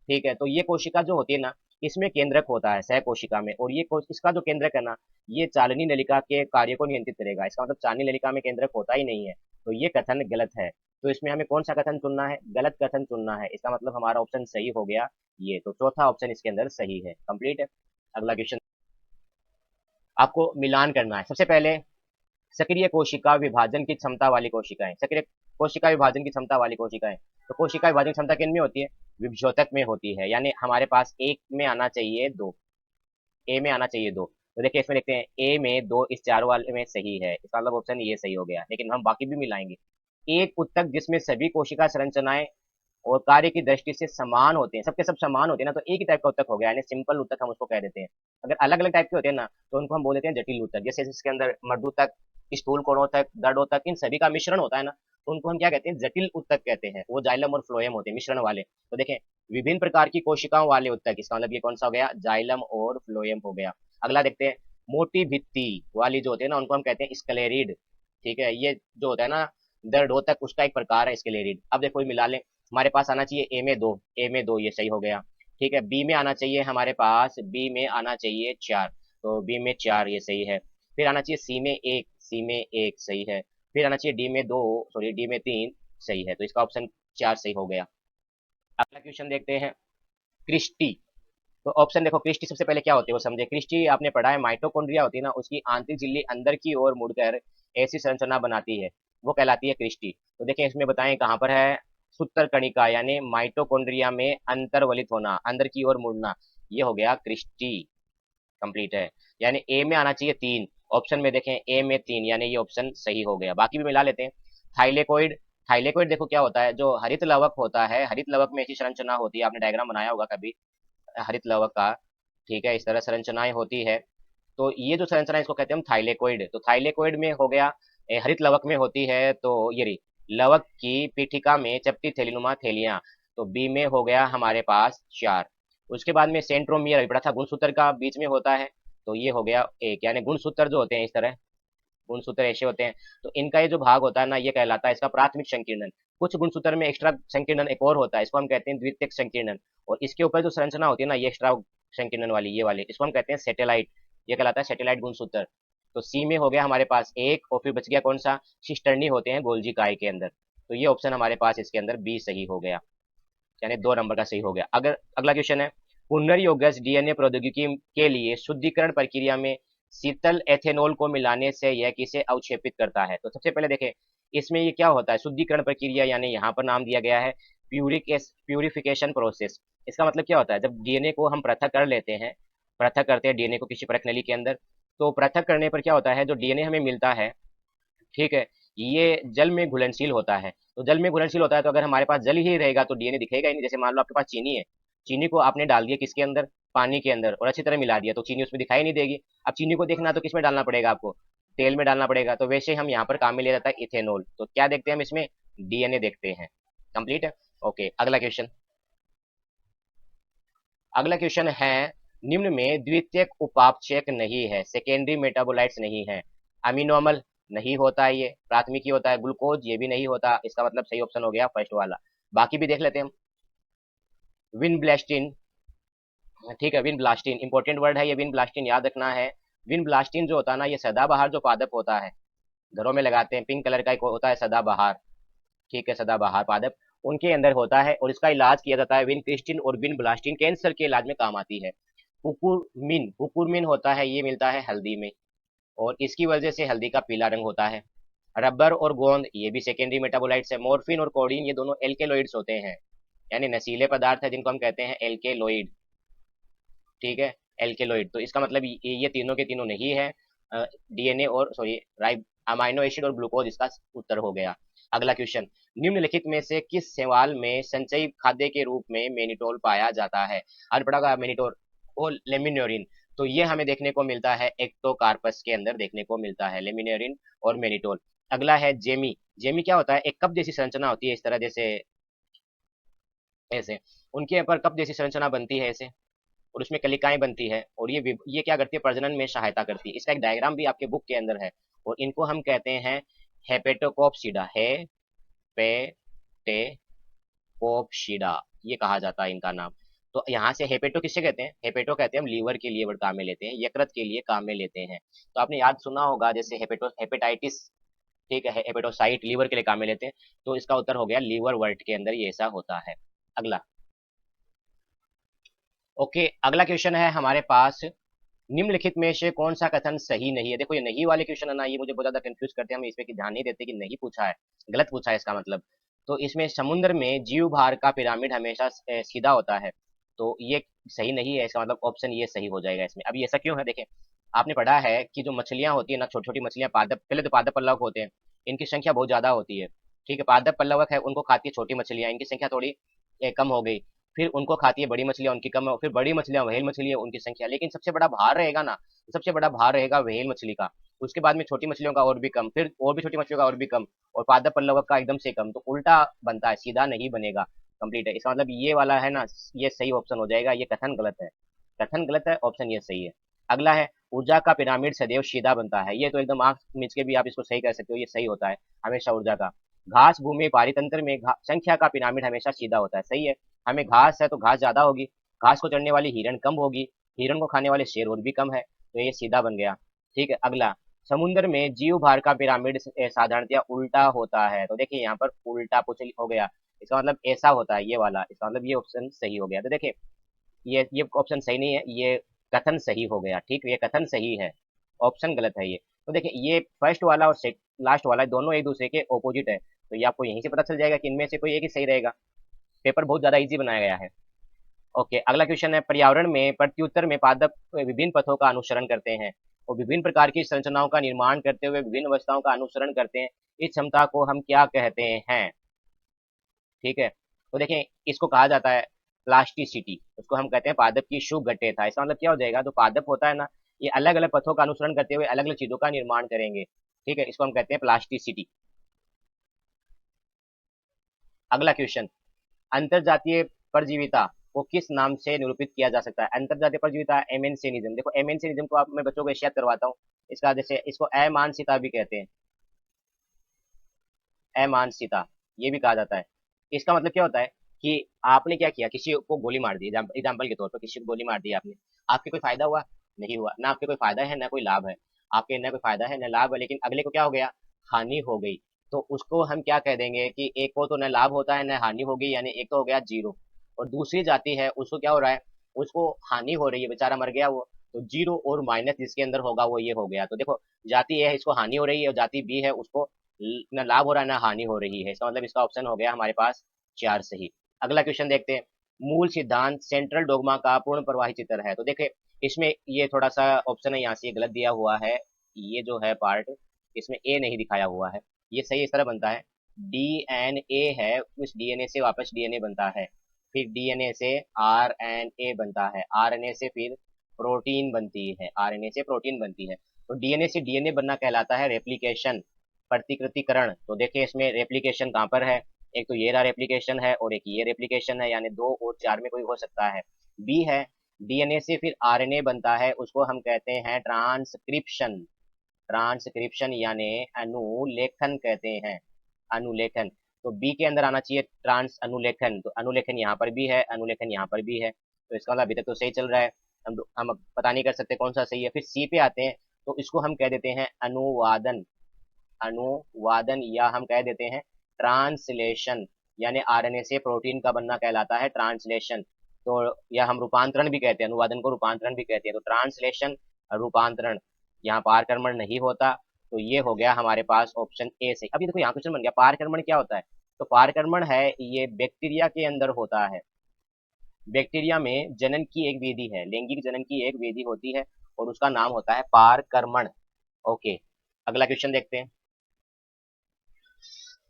ठीक है, तो ये कोशिका जो होती है ना, इसमें केंद्रक होता है सह कोशिका में, और ये इसका जो केंद्रक है ना, ये चालनी नलिका के कार्य को नियंत्रित करेगा। इसका मतलब चालनी नलिका में केंद्रक होता ही नहीं है। तो ये कथन गलत है। तो इसमें हमें कौन सा कथन चुनना है, गलत कथन चुनना है। इसका मतलब हमारा ऑप्शन सही हो गया ये, तो चौथा ऑप्शन इसके अंदर सही है, कंप्लीट है। अगला क्वेश्चन आपको मिलान करना है। सबसे पहले सक्रिय कोशिका विभाजन की क्षमता वाली कोशिकाएं, सक्रिय कोशिका विभाजन की क्षमता वाली कोशिकाएं। तो कोशिका विभाजन क्षमता किन में होती है, विभजोतक में होती है, यानी हमारे पास एक में आना चाहिए दो, ए में आना चाहिए दो। तो देखिए इसमें देखते हैं, ए में दो इस चारों वाले में सही है, इसका मतलब ऑप्शन ये सही हो गया, लेकिन हम बाकी भी मिलाएंगे। एक उत्तक जिसमें सभी कोशिका संरचनाएं और कार्य की दृष्टि से समान होते हैं, सबके सब समान होते हैं ना, तो एक ही टाइप का उत्तक हो गया, यानी सिंपल उत्तक हम उसको कह देते हैं। अगर अलग अलग टाइप के होते हैं ना, तो उनको हम बोल देते हैं जटिल उत्तक। जैसे इसके अंदर मर्दूतक, स्थूल कोणोतक, दर्दोतक, इन सभी का मिश्रण होता है ना, तो उनको हम क्या कहते हैं, जटिल उत्तक कहते हैं। वो जाइलम और फ्लोएम होते हैं मिश्रण वाले। तो देखें, विभिन्न प्रकार की कोशिकाओं वाले उत्तक, इसका मतलब ये कौन सा हो गया, जाइलम और फ्लोएम हो गया। अगला देखते हैं, मोटी भित्ति वाली जो होते हैं ना, उनको हम कहते हैं स्क्लेरिड। ठीक है, ये जो होता है ना दर्दोतक, उसका एक प्रकार है स्क्लेरिड। अब देखो मिला लें, हमारे पास आना चाहिए ए में दो, ए में दो, ये सही हो गया। ठीक है, बी में आना चाहिए हमारे पास, बी में आना चाहिए चार, तो बी में चार, ये सही है। फिर आना चाहिए सी में एक, सी में एक, सही है। फिर आना चाहिए डी में दो, सॉरी डी में तीन, सही है। तो इसका ऑप्शन चार सही हो गया। अगला क्वेश्चन देखते हैं, क्रिस्टी। तो ऑप्शन देखो, क्रिस्टी सबसे पहले क्या होती है वो समझे। क्रिस्टी आपने पढ़ा है, माइटोकॉन्ड्रिया होती है ना, उसकी आंतरिक झिल्ली अंदर की ओर मुड़कर ऐसी संरचना बनाती है, वो कहलाती है क्रिस्टी। तो देखिए इसमें बताएं कहाँ पर है, सूत्र कणिका, यानी माइटोकॉन्ड्रिया में अंतर्वलित होना, अंदर की ओर मुड़ना, ये हो गया क्रिस्टी, कंप्लीट है। यानी ए में आना चाहिए तीन, ऑप्शन में देखें ए में 3, यानी ये ऑप्शन सही हो गया। बाकी भी मिला लेते हैं। थाइलेकोइड, थाइलेकोइड देखो क्या होता है, जो हरित लवक होता है, हरित लवक में ऐसी संरचना होती है, आपने डायग्राम बनाया होगा कभी हरित लवक का, ठीक है, इस तरह संरचनाएं होती है। तो ये जो संरचना है इसको कहते हैं हम थाइलेकोइड। तो थाइलेकोइड में हो गया, हरित लवक में होती है, तो ये रही लवक की पीठिका में चपटी थैलीनुमा थैलियां। तो बी में हो गया हमारे पास 4। उसके बाद में सेंट्रोमियर अभी पढ़ा था, गुणसूत्र का बीच में होता है, तो ये हो गया 1, यानी गुणसूत्र जो होते हैं इस तरह, गुणसूत्र ऐसे होते हैं। तो इनका ये जो भाग होता है ना, ये कहलाता है इसका प्राथमिक संकीर्णन। कुछ गुणसूत्र में एक्स्ट्रा संकीर्णन एक और होता है, इसको हम कहते हैं द्वितीयक संकीर्णन। और इसके ऊपर जो संरचना होती है ना, ये एक्स्ट्रा संकीर्णन वाली, ये वाली, इसको हम कहते हैं सैटेलाइट, ये कहलाता है सैटेलाइट गुणसूत्र। तो सी में हो गया हमारे पास 1, और फिर बच गया कौन सा, शिस्टर्नी होते हैं गोल्जी काय के अंदर। तो ये ऑप्शन हमारे पास इसके अंदर बी सही हो गया, यानी 2 नंबर का सही हो गया। अगर अगला क्वेश्चन है, पुनर्योगज डीएनए प्रौद्योगिकी के लिए शुद्धिकरण प्रक्रिया में शीतल एथेनॉल को मिलाने से यह किसे अवक्षेपित करता है। तो सबसे पहले देखें इसमें ये क्या होता है, शुद्धिकरण प्रक्रिया, यानी यहाँ पर नाम दिया गया है प्यूरिफिकेशन प्रोसेस। इसका मतलब क्या होता है, जब डीएनए को हम पृथक कर लेते हैं, पृथक करते हैं डीएनए को किसी परख नली के अंदर, तो पृथक करने पर क्या होता है, जो डीएनए हमें मिलता है, ठीक है, ये जल में घुलनशील होता है। तो जल में घुलनशील होता है, तो अगर हमारे पास जल ही रहेगा तो डीएनए दिखेगा ही नहीं। जैसे मान लो आपके पास चीनी है, चीनी को आपने डाल दिया किसके अंदर, पानी के अंदर, और अच्छी तरह मिला दिया, तो चीनी उसमें दिखाई नहीं देगी। अब चीनी को देखना तो किसमें डालना पड़ेगा आपको, तेल में डालना पड़ेगा। तो वैसे हम यहाँ पर काम में ले जाता है इथेनॉल। तो क्या देखते हैं हम इसमें, डीएनए देखते हैं। कंप्लीट है। ओके, अगला क्वेश्चन, अगला क्वेश्चन है, निम्न में द्वितीयक उपापचयक नहीं है, सेकेंडरी मेटाबोलाइट्स नहीं है। अमीनोमल नहीं होता है, ये प्राथमिक ही होता है। ग्लूकोज ये भी नहीं होता, इसका मतलब सही ऑप्शन हो गया फर्स्ट वाला। बाकी भी देख लेते हैं हम। विनब्लास्टिन, ठीक है, विनब्लास्टिन इंपॉर्टेंट वर्ड है ये, विनब्लास्टिन याद रखना है। विनब्लास्टिन जो होता है ना, ये सदाबहार जो पादप होता है, घरों में लगाते हैं, पिंक कलर का एक होता है सदाबहार, ठीक है, सदाबहार पादप, उनके अंदर होता है, और इसका इलाज किया जाता है विनक्रिस्टिन और विनब्लास्टिन, कैंसर के इलाज में काम आती है। पुकुरमिन, पुकुरमिन होता है, ये मिलता है हल्दी में, और इसकी वजह से हल्दी का पीला रंग होता है। रबर और गोंद ये भी सेकेंडरी मेटाबोलाइट्स है। मॉर्फिन और कोडीन ये दोनों एल्केलॉइड्स होते हैं, यानी नशीले पदार्थ है जिनको हम कहते हैं एल्केलॉइड, ठीक है, एल्केलॉइड। तो इसका मतलब ये तीनों के तीनों नहीं है। डीएनए और सॉरी राइब अमाइनो एसिड और ग्लूकोज इसका उत्तर हो गया। अगला क्वेश्चन, निम्नलिखित में से किस शैवाल में संचयी खाद्य के रूप में मेनिटोल पाया जाता है। आज पढ़ा होगा मेनिटोल और लेमिनोरिन। तो ये हमें देखने को मिलता है एक्टोकार्पस के अंदर देखने को मिलता है लेमिनोरिन और मेनिटोल। अगला है जेमी। जेमी क्या होता है, एक कप जैसी संरचना होती है इस तरह, जैसे ऐसे उनके ऊपर कप जैसी संरचना बनती है ऐसे, और उसमें कलिकाएं बनती है, और ये क्या करती है, प्रजनन में सहायता करती है। इसका एक डायग्राम भी आपके बुक के अंदर है, और इनको हम कहते हैं हेपेटोकोप्सिडा, हेपेटेकोप्सिडा, ये कहा जाता है इनका नाम। तो यहाँ से हेपेटो किससे कहते हैं, हेपेटो कहते हैं हम लीवर के लिए काम में लेते हैं, यकृत के लिए काम में लेते हैं। तो आपने याद सुना होगा, जैसे हेपेटाइटिस, ठीक है, हेपेटोसाइट लीवर के लिए काम में लेते हैं। तो इसका उत्तर हो गया लीवर वर्ट के अंदर ये ऐसा होता है। अगला, ओके, अगला क्वेश्चन है हमारे पास, निम्नलिखित में से कौन सा कथन सही नहीं है। देखो ये नहीं वाले क्वेश्चन है ना, ये मुझे बहुत ज्यादा कंफ्यूज करते हैं, हम इसमें ध्यान नहीं देते कि नहीं पूछा है, गलत पूछा है इसका मतलब। तो इसमें समुद्र में जीव भार का पिरामिड हमेशा सीधा होता है, तो ये सही नहीं है, इसका मतलब ऑप्शन ये सही हो जाएगा इसमें। अभी ऐसा क्यों है, देखें आपने पढ़ा है कि जो मछलियां होती है ना, छोटी छोटी मछलियां, पादप, पहले तो पादप पल्लवक होते हैं, इनकी संख्या बहुत ज्यादा होती है, ठीक है, पादप पल्लवक है, उनको खाती है छोटी मछलियां, इनकी संख्या थोड़ी कम हो गई। फिर उनको खाती है बड़ी मछलियां, उनकी कम है, फिर बड़ी मछलियां व्हेल मछली है उनकी संख्या, लेकिन सबसे बड़ा भार रहेगा ना, सबसे बड़ा भार रहेगा व्हेल मछली का। उसके बाद में छोटी मछलियों का और भी कम, फिर और भी छोटी मछलियों का और भी कम, और पादप पल्लवक का एकदम से कम। तो उल्टा बनता है, सीधा नहीं बनेगा। कंप्लीट है, इसका मतलब ये वाला है ना, ये सही ऑप्शन हो जाएगा, ये कथन गलत है, कथन गलत है, ऑप्शन ये सही है। अगला है, ऊर्जा का पिरामिड सदैव सीधा बनता है। ये तो एकदम आंख मीच के भी आप इसको सही कह सकते हो, ये सही होता है हमेशा ऊर्जा का। घास भूमि पारितंत्र में संख्या का पिरामिड हमेशा सीधा होता है, सही है। हमें घास है तो घास ज्यादा होगी, घास को चढ़ने वाली हिरण कम होगी, हिरण को खाने वाले शेर और भी कम है, तो ये सीधा बन गया। ठीक है, अगला, समुद्र में जीव भार का पिरामिड साधारणतया उल्टा होता है। तो देखिए यहाँ पर उल्टा पूछ हो गया, इसका मतलब ऐसा होता है ये वाला, इसका मतलब ये ऑप्शन सही हो गया। तो देखिए ये ऑप्शन सही नहीं है, ये कथन सही हो गया, ठीक, ये कथन सही है, ऑप्शन गलत है ये। तो देखिए ये फर्स्ट वाला और लास्ट वाला दोनों एक दूसरे के ऑपोजिट है, तो ये आपको यहीं से पता चल जाएगा कि इनमें से कोई एक ही सही रहेगा। पेपर बहुत ज्यादा इजी बनाया गया है। ओके, अगला क्वेश्चन है, पर्यावरण में प्रत्युत्तर में पादप विभिन्न पथों का अनुसरण करते हैं, और विभिन्न प्रकार की संरचनाओं का निर्माण करते हुए विभिन्न अवस्थाओं का अनुसरण करते हैं, इस क्षमता को हम क्या कहते हैं? ठीक है, तो देखें इसको कहा जाता है प्लास्टिसिटी, उसको हम कहते हैं पादप की सुगठिता। इसका मतलब क्या हो जाएगा, जो पादप होता है ना, ये अलग अलग पथों का अनुसरण करते हुए अलग अलग चीजों का निर्माण करेंगे। ठीक है, इसको हम कहते हैं प्लास्टिसिटी। अगला क्वेश्चन, अंतरजातीय परजीविता को किस नाम से निरूपित किया जा सकता है? अंतरजातीय परजीविता एमेंसेनिज्म। देखो एमेंसेनिज्म को आप मैं बच्चों को याद करवाता हूँ। इसका जैसे इसको अमानसिता भी कहते हैं, अमानसिता ये भी कहा जाता है। इसका मतलब क्या होता है कि आपने क्या किया, किसी को गोली मार दी, एग्जाम्पल के तौर पर किसी को गोली मार दी आपने, आपके कोई फायदा हुआ? नहीं हुआ ना, आपके कोई फायदा है ना कोई लाभ है, आपके ना कोई फायदा है ना लाभ है, लेकिन अगले को क्या हो गया, हानि हो गई। तो उसको हम क्या कह देंगे कि एक को तो न लाभ होता है न हानि होगी, यानी एक तो हो गया जीरो, और दूसरी जाति है उसको क्या हो रहा है, उसको हानि हो रही है, बेचारा मर गया वो, तो जीरो और माइनस जिसके अंदर होगा वो ये हो गया। तो देखो जाति ए है इसको हानि हो रही है, और जाति बी है उसको न लाभ हो रहा है ना हानि हो रही है। इसका मतलब इसका ऑप्शन हो गया हमारे पास 4 सही। अगला क्वेश्चन देखते हैं, मूल सिद्धांत सेंट्रल डोगमा का पूर्ण प्रवाही चित्र है। तो देखे इसमें ये थोड़ा सा ऑप्शन है यहाँ से गलत दिया हुआ है, ये जो है पार्ट इसमें ए नहीं दिखाया हुआ है, ये सही इस तरह बनता है, डीएनए है, उस डीएनए से वापस डीएनए बनता है, फिर डीएनए से आरएनए बनता है, आरएनए से फिर प्रोटीन बनती है, आरएनए से प्रोटीन बनती है। तो डीएनए से डीएनए बनना कहलाता है रेप्लिकेशन, प्रतिकृतिकरण। तो देखिए इसमें रेप्लिकेशन कहाँ पर है, एक तो ये रहा रेप्लिकेशन है और एक ये रेप्लिकेशन है, यानी 2 और 4 में कोई हो सकता है। बी है डीएनए से फिर आरएनए बनता है, उसको हम कहते हैं ट्रांसक्रिप्शन, ट्रांसक्रिप्शन यानी अनुलेखन कहते हैं, अनुलेखन। तो बी के अंदर आना चाहिए ट्रांस अनुलेखन, तो अनुलेखन यहाँ पर भी है, अनुलेखन यहाँ पर भी है, तो इसका मतलब अभी तक तो सही चल रहा है। हम अब पता नहीं कर सकते कौन सा सही है। फिर सी पे आते हैं, तो इसको हम कह देते हैं अनुवादन, अनुवादन, या हम कह देते हैं ट्रांसलेशन, यानी आरएनए से प्रोटीन का बनना कहलाता है ट्रांसलेशन। तो या हम रूपांतरण भी कहते हैं, अनुवादन को रूपांतरण भी कहते हैं। तो ट्रांसलेशन रूपांतरण, यहाँ पारकर्मण नहीं होता, तो ये हो गया हमारे पास ऑप्शन ए से। अभी देखो यहाँ क्वेश्चन बन गया, पारकर्मण क्या होता है? तो पारकर्मण है ये बैक्टीरिया के अंदर होता है, बैक्टीरिया में जनन की एक विधि है, लैंगिक जनन की एक विधि होती है और उसका नाम होता है पारकर्मण। ओके, अगला क्वेश्चन देखते हैं,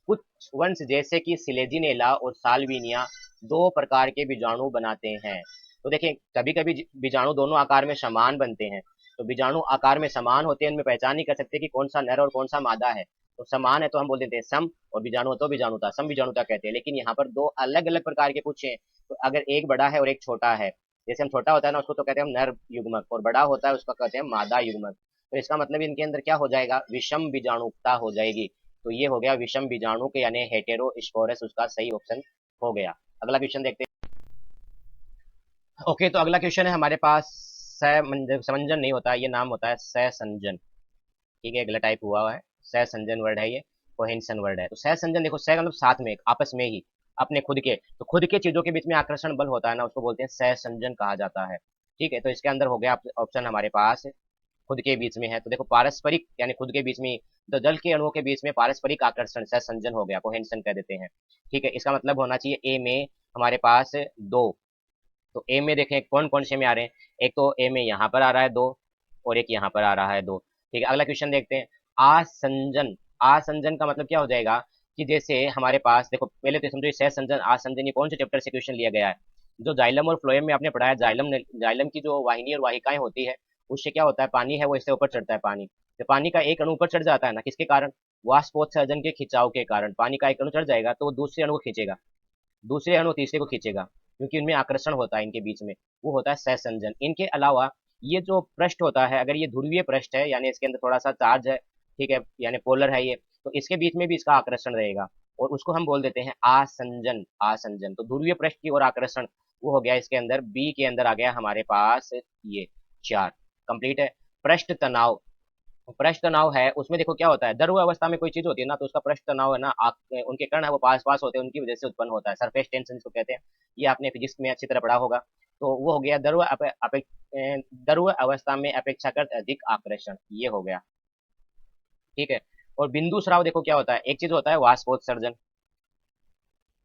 कुछ वंश जैसे कि सिलेजिनेला और साल्विनिया 2 प्रकार के बीजाणु बनाते हैं। तो देखें कभी कभी बीजाणु दोनों आकार में समान बनते हैं, तो बीजाणु आकार में समान होते हैं, उनमें पहचान नहीं कर सकते कि कौन सा नर और कौन सा मादा है। तो समान है तो हम बोल देते हैं सम, और बीजाणु तो बीजाणुता, सम बीजाणुता कहते हैं। लेकिन यहाँ पर 2 अलग अलग प्रकार के पूछे, तो अगर एक बड़ा है और एक छोटा है, जैसे हम छोटा होता है ना उसको तो कहते हैं हम नर युग्मक, और बड़ा होता है उसको कहते हैं मादा युग्मक। तो इसका मतलब इनके अंदर क्या हो जाएगा, विषम बीजाणुता हो जाएगी। तो ये हो गया विषम बीजाणु के यानी हेटेरोस्पोरस, उसका सही ऑप्शन हो गया। अगला क्वेश्चन देखते हैं। ओके, तो अगला क्वेश्चन है हमारे पास, समंजन नहीं होता, ये नाम होता है सहसंजन। ठीक है, गलत टाइप हुआ है, सहसंजन वर्ड है ये, कोहेंसन वर्ड है। तो सहसंजन देखो, सह मतलब साथ में, आपस में ही, अपने खुद के, तो खुद के चीजों के बीच में आकर्षण बल होता है ना, उसको बोलते हैं सहसंजन कहा जाता है। ठीक है, तो इसके अंदर हो गया ऑप्शन हमारे पास खुद के बीच में है। तो देखो पारस्परिक यानी खुद के बीच में, तो जल के अणुओं के बीच में पारस्परिक आकर्षण सहसंजन हो गया, कोहेंशन कह देते हैं। ठीक है, इसका मतलब होना चाहिए ए में हमारे पास 2। तो ए में देखें कौन कौन से में आ रहे हैं, एक तो ए में यहाँ पर आ रहा है 2, और एक यहाँ पर आ रहा है 2। ठीक है, अगला क्वेश्चन देखते हैं, आसंजन। आसंजन का मतलब क्या हो जाएगा कि जैसे हमारे पास देखो, पहले तो समझो सहसंजन आसंजन ये कौन से चैप्टर से क्वेश्चन लिया गया है, जो जाइलम और फ्लोएम में आपने पढ़ा है, जाइलम जाइलम की जो वाहिनी और वाहिकाएं होती है, उससे क्या होता है, पानी है वो इससे ऊपर चढ़ता है, पानी तो पानी का एक अणु ऊपर चढ़ जाता है ना, किसके कारण, वाष्पोत्सर्जन के खिंचाव के कारण। पानी का एक अणु चढ़ जाएगा तो वो दूसरे अणु को खींचेगा, दूसरे अणु तीसरे को खींचेगा, क्योंकि उनमें आकर्षण होता है इनके बीच में, वो होता है सहसंजन। इनके अलावा ये जो पृष्ठ होता है, अगर ये ध्रुवीय पृष्ठ है यानी इसके अंदर थोड़ा सा चार्ज है, ठीक है, यानी पोलर है ये, तो इसके बीच में भी इसका आकर्षण रहेगा, और उसको हम बोल देते हैं आसंजन, आसंजन। तो ध्रुवीय पृष्ठ की ओर आकर्षण वो हो गया इसके अंदर, बी के अंदर आ गया हमारे पास ये 4, कंप्लीट है। पृष्ठ तनाव, पृष्ठ तनाव है उसमें देखो क्या होता है, द्रव अवस्था में कोई चीज होती है ना, तो उसका पृष्ठ तनाव है ना, उनके कण है वो पास पास होते हैं, उनकी वजह से उत्पन्न होता है, सरफेस टेंशन जिसको कहते हैं, ये आपने फिजिक्स में अच्छी तरह पढ़ा होगा। तो वो हो गया द्रव अवस्था में अपेक्षाकृत अधिक आकर्षण, ये हो गया। ठीक है, और बिंदु स्राव देखो क्या होता है, एक चीज होता है वाष्पोत्सर्जन,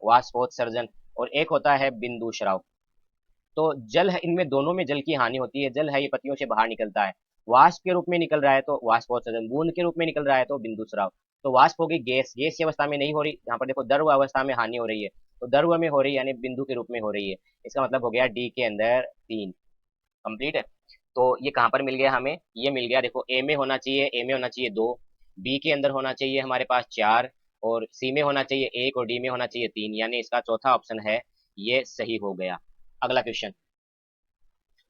वाष्पोत्सर्जन, और एक होता है बिंदु स्राव। तो जल है, इनमें दोनों में जल की हानि होती है, जल है ये पत्तियों से बाहर निकलता है, वाष्प के रूप में निकल रहा है तो वाष्पोत्सर्जन, बूंद के रूप में निकल रहा है तो बिंदु स्राव। तो वाष्प होगी गैस, गैस की अवस्था में नहीं हो रही, यहाँ पर देखो द्रव अवस्था में हानि हो रही है, तो द्रव में हो रही है यानी बिंदु के रूप में हो रही है। इसका मतलब हो गया डी के अंदर 3 कंप्लीट है। तो ये कहाँ पर मिल गया हमें, ये मिल गया देखो ए में होना चाहिए, ए में होना चाहिए 2, बी के अंदर होना चाहिए हमारे पास 4, और सी में होना चाहिए 1 और डी में होना चाहिए 3, यानी इसका चौथा ऑप्शन है ये सही हो गया। अगला क्वेश्चन,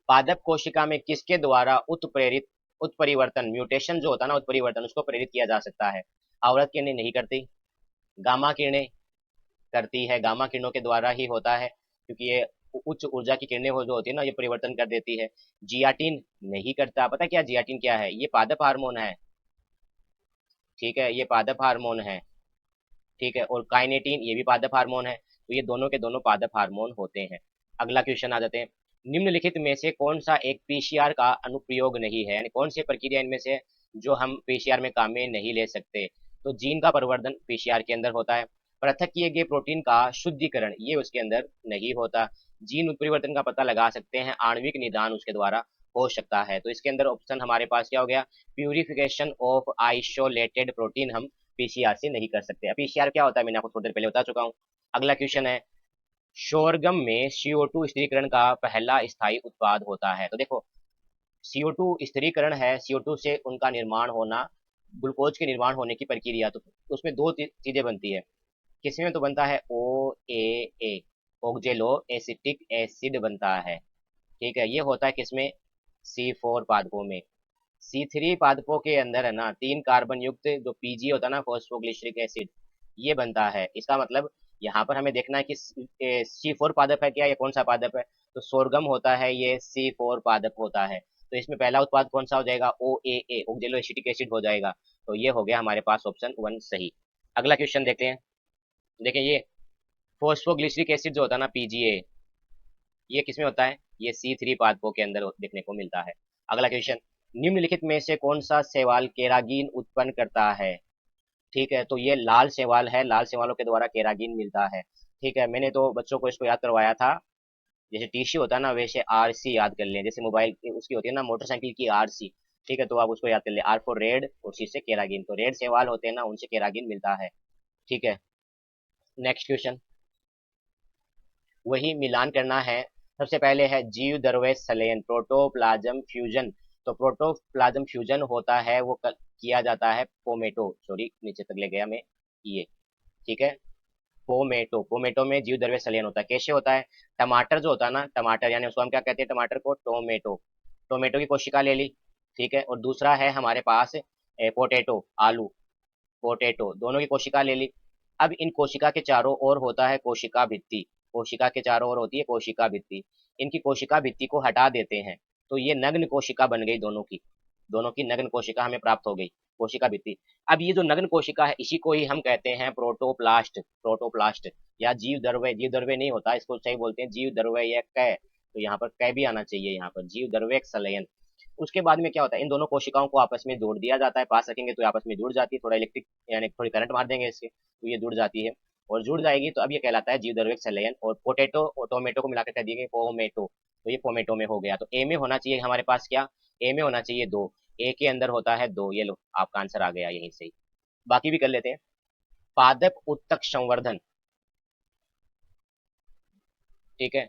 पादप कोशिका में किसके द्वारा उत्प्रेरित उत्परिवर्तन म्यूटेशन जो होता है ना, उत्परिवर्तन उसको प्रेरित किया जा सकता है? आवृत किरणें नहीं करती, गामा किरणें करती है, गामा किरणों के द्वारा ही होता है, क्योंकि ये उच्च ऊर्जा की किरणें हो जो होती है ना, ये परिवर्तन कर देती है। जियाटिन नहीं करता, पता क्या जियाटिन क्या है? ये पादप हार्मोन है, ठीक है, ये पादप हार्मोन है, ठीक है, और काइनेटिन ये भी पादप हार्मोन है, तो ये दोनों के दोनों पादप हार्मोन होते हैं। अगला क्वेश्चन आ जाते हैं, निम्नलिखित में से कौन सा एक पीसीआर का अनुप्रयोग नहीं है, यानी कौन सी प्रक्रिया इनमें से जो हम पीसीआर में काम में नहीं ले सकते? तो जीन का परिवर्तन पीसीआर के अंदर होता है, पृथक किए गए प्रोटीन का शुद्धिकरण ये उसके अंदर नहीं होता, जीन उत्परिवर्तन का पता लगा सकते हैं, आणविक निदान उसके द्वारा हो सकता है। तो इसके अंदर ऑप्शन हमारे पास क्या हो गया, प्यूरिफिकेशन ऑफ आइसोलेटेड प्रोटीन हम पीसीआर से नहीं कर सकते। अब पीसीआर क्या होता है मैंने आपको थोड़ी देर पहले बता चुका हूँ। अगला क्वेश्चन है, शोरगम में CO2 स्थिरीकरण का पहला स्थायी उत्पाद होता है। तो देखो CO2 स्थिरीकरण है, CO2 से उनका निर्माण होना, ग्लूकोज के निर्माण होने की प्रक्रिया, तो उसमें दो चीजें बनती है, किसमें तो बनता है OAA, ऑक्जेलो एसिटिक एसिड बनता है, ठीक है, ये होता है किसमें, C4 पादपों में। C3 पादपों के अंदर है ना 3 कार्बन युक्त जो PG होता है ना, फॉस्फोग्लिसरिक एसिड, ये बनता है। इसका मतलब यहाँ पर हमें देखना है कि C4 पादप है क्या, ये कौन सा पादप है? तो सोरगम होता है, ये C4 पादप होता है। तो इसमें पहला उत्पाद कौन सा हो जाएगा, OAA, ऑक्जेलो एसिटिक एसिड हो जाएगा। तो ये हो गया हमारे पास ऑप्शन 1 सही। अगला क्वेश्चन देखते हैं, देखिए ये फॉस्फोग्लिसरिक एसिड जो होता है ना PGA, ये किसमें होता है, ये C3 पादपों के अंदर देखने को मिलता है। अगला क्वेश्चन, निम्नलिखित में से कौन सा शैवाल केरागिन उत्पन्न करता है? ठीक है, तो ये लाल शैवाल है, लाल शैवालों के द्वारा केरागिन मिलता है, ठीक है, मैंने तो बच्चों को इसको याद करवाया था, जैसे टीसी होता है ना वैसे आरसी याद कर लें, जैसे मोबाइल की उसकी होती है ना मोटरसाइकिल की आरसी, ठीक है, तो आप उसको याद कर ले, आर फॉर रेड और सी से केरागिन, तो रेड शैवाल होते हैं ना उनसे केरागिन मिलता है, ठीक है। नेक्स्ट क्वेश्चन, वही मिलान करना है। सबसे पहले है जीव द्रव्य संलयन, प्रोटोप्लाज्म फ्यूजन। तो प्रोटोप्लाज्म फ्यूजन होता है वो किया जाता है पोमेटो, सॉरी नीचे तक ले गया मैं, ये ठीक है, पोमेटो, पोमेटो में जीव द्रव्य संलयन होता है। कैसे होता है, टमाटर जो होता है ना, टमाटर यानी उसको हम क्या कहते हैं, टमाटर को टोमेटो, टोमेटो की कोशिका ले ली, ठीक है, और दूसरा है हमारे पास पोटैटो, आलू, पोटैटो, दोनों की कोशिका ले ली। अब इन कोशिका के चारों ओर होता है कोशिका भित्ति, कोशिका के चारों ओर होती है कोशिका भित्ति, इनकी कोशिका भित्ति को हटा देते हैं, तो ये नग्न कोशिका बन गई, दोनों की नग्न कोशिका हमें प्राप्त हो गई, कोशिका भित्ति। अब ये जो नग्न कोशिका है इसी को ही हम कहते हैं प्रोटोप्लास्ट, प्रोटोप्लास्ट, या जीव द्रव्य, जीव द्रव्य नहीं होता इसको सही बोलते हैं जीव द्रव्य या कै, तो यहाँ पर कै भी आना चाहिए, यहाँ पर जीव द्रव्य संलयन। उसके बाद में क्या होता है, इन दोनों कोशिकाओं को आपस में जोड़ दिया जाता है, पास रखेंगे तो आपस में जुड़ जाती है, थोड़ा इलेक्ट्रिक यानी थोड़ी करंट मार देंगे इससे तो ये जुड़ जाती है, और जुड़ जाएगी तो अब ये कहलाता है जीव द्रव्य संलयन। और पोटैटो और टोमेटो को मिलाकर कह दिए पोमेटो, तो ये पोमेटो में हो गया। तो ए में होना चाहिए हमारे पास क्या, ए में होना चाहिए 2, ए के अंदर होता है 2, ये लो आपका आंसर आ गया यहीं से ही। बाकी भी कर लेते हैं, पादप उत्तक संवर्धन, ठीक है,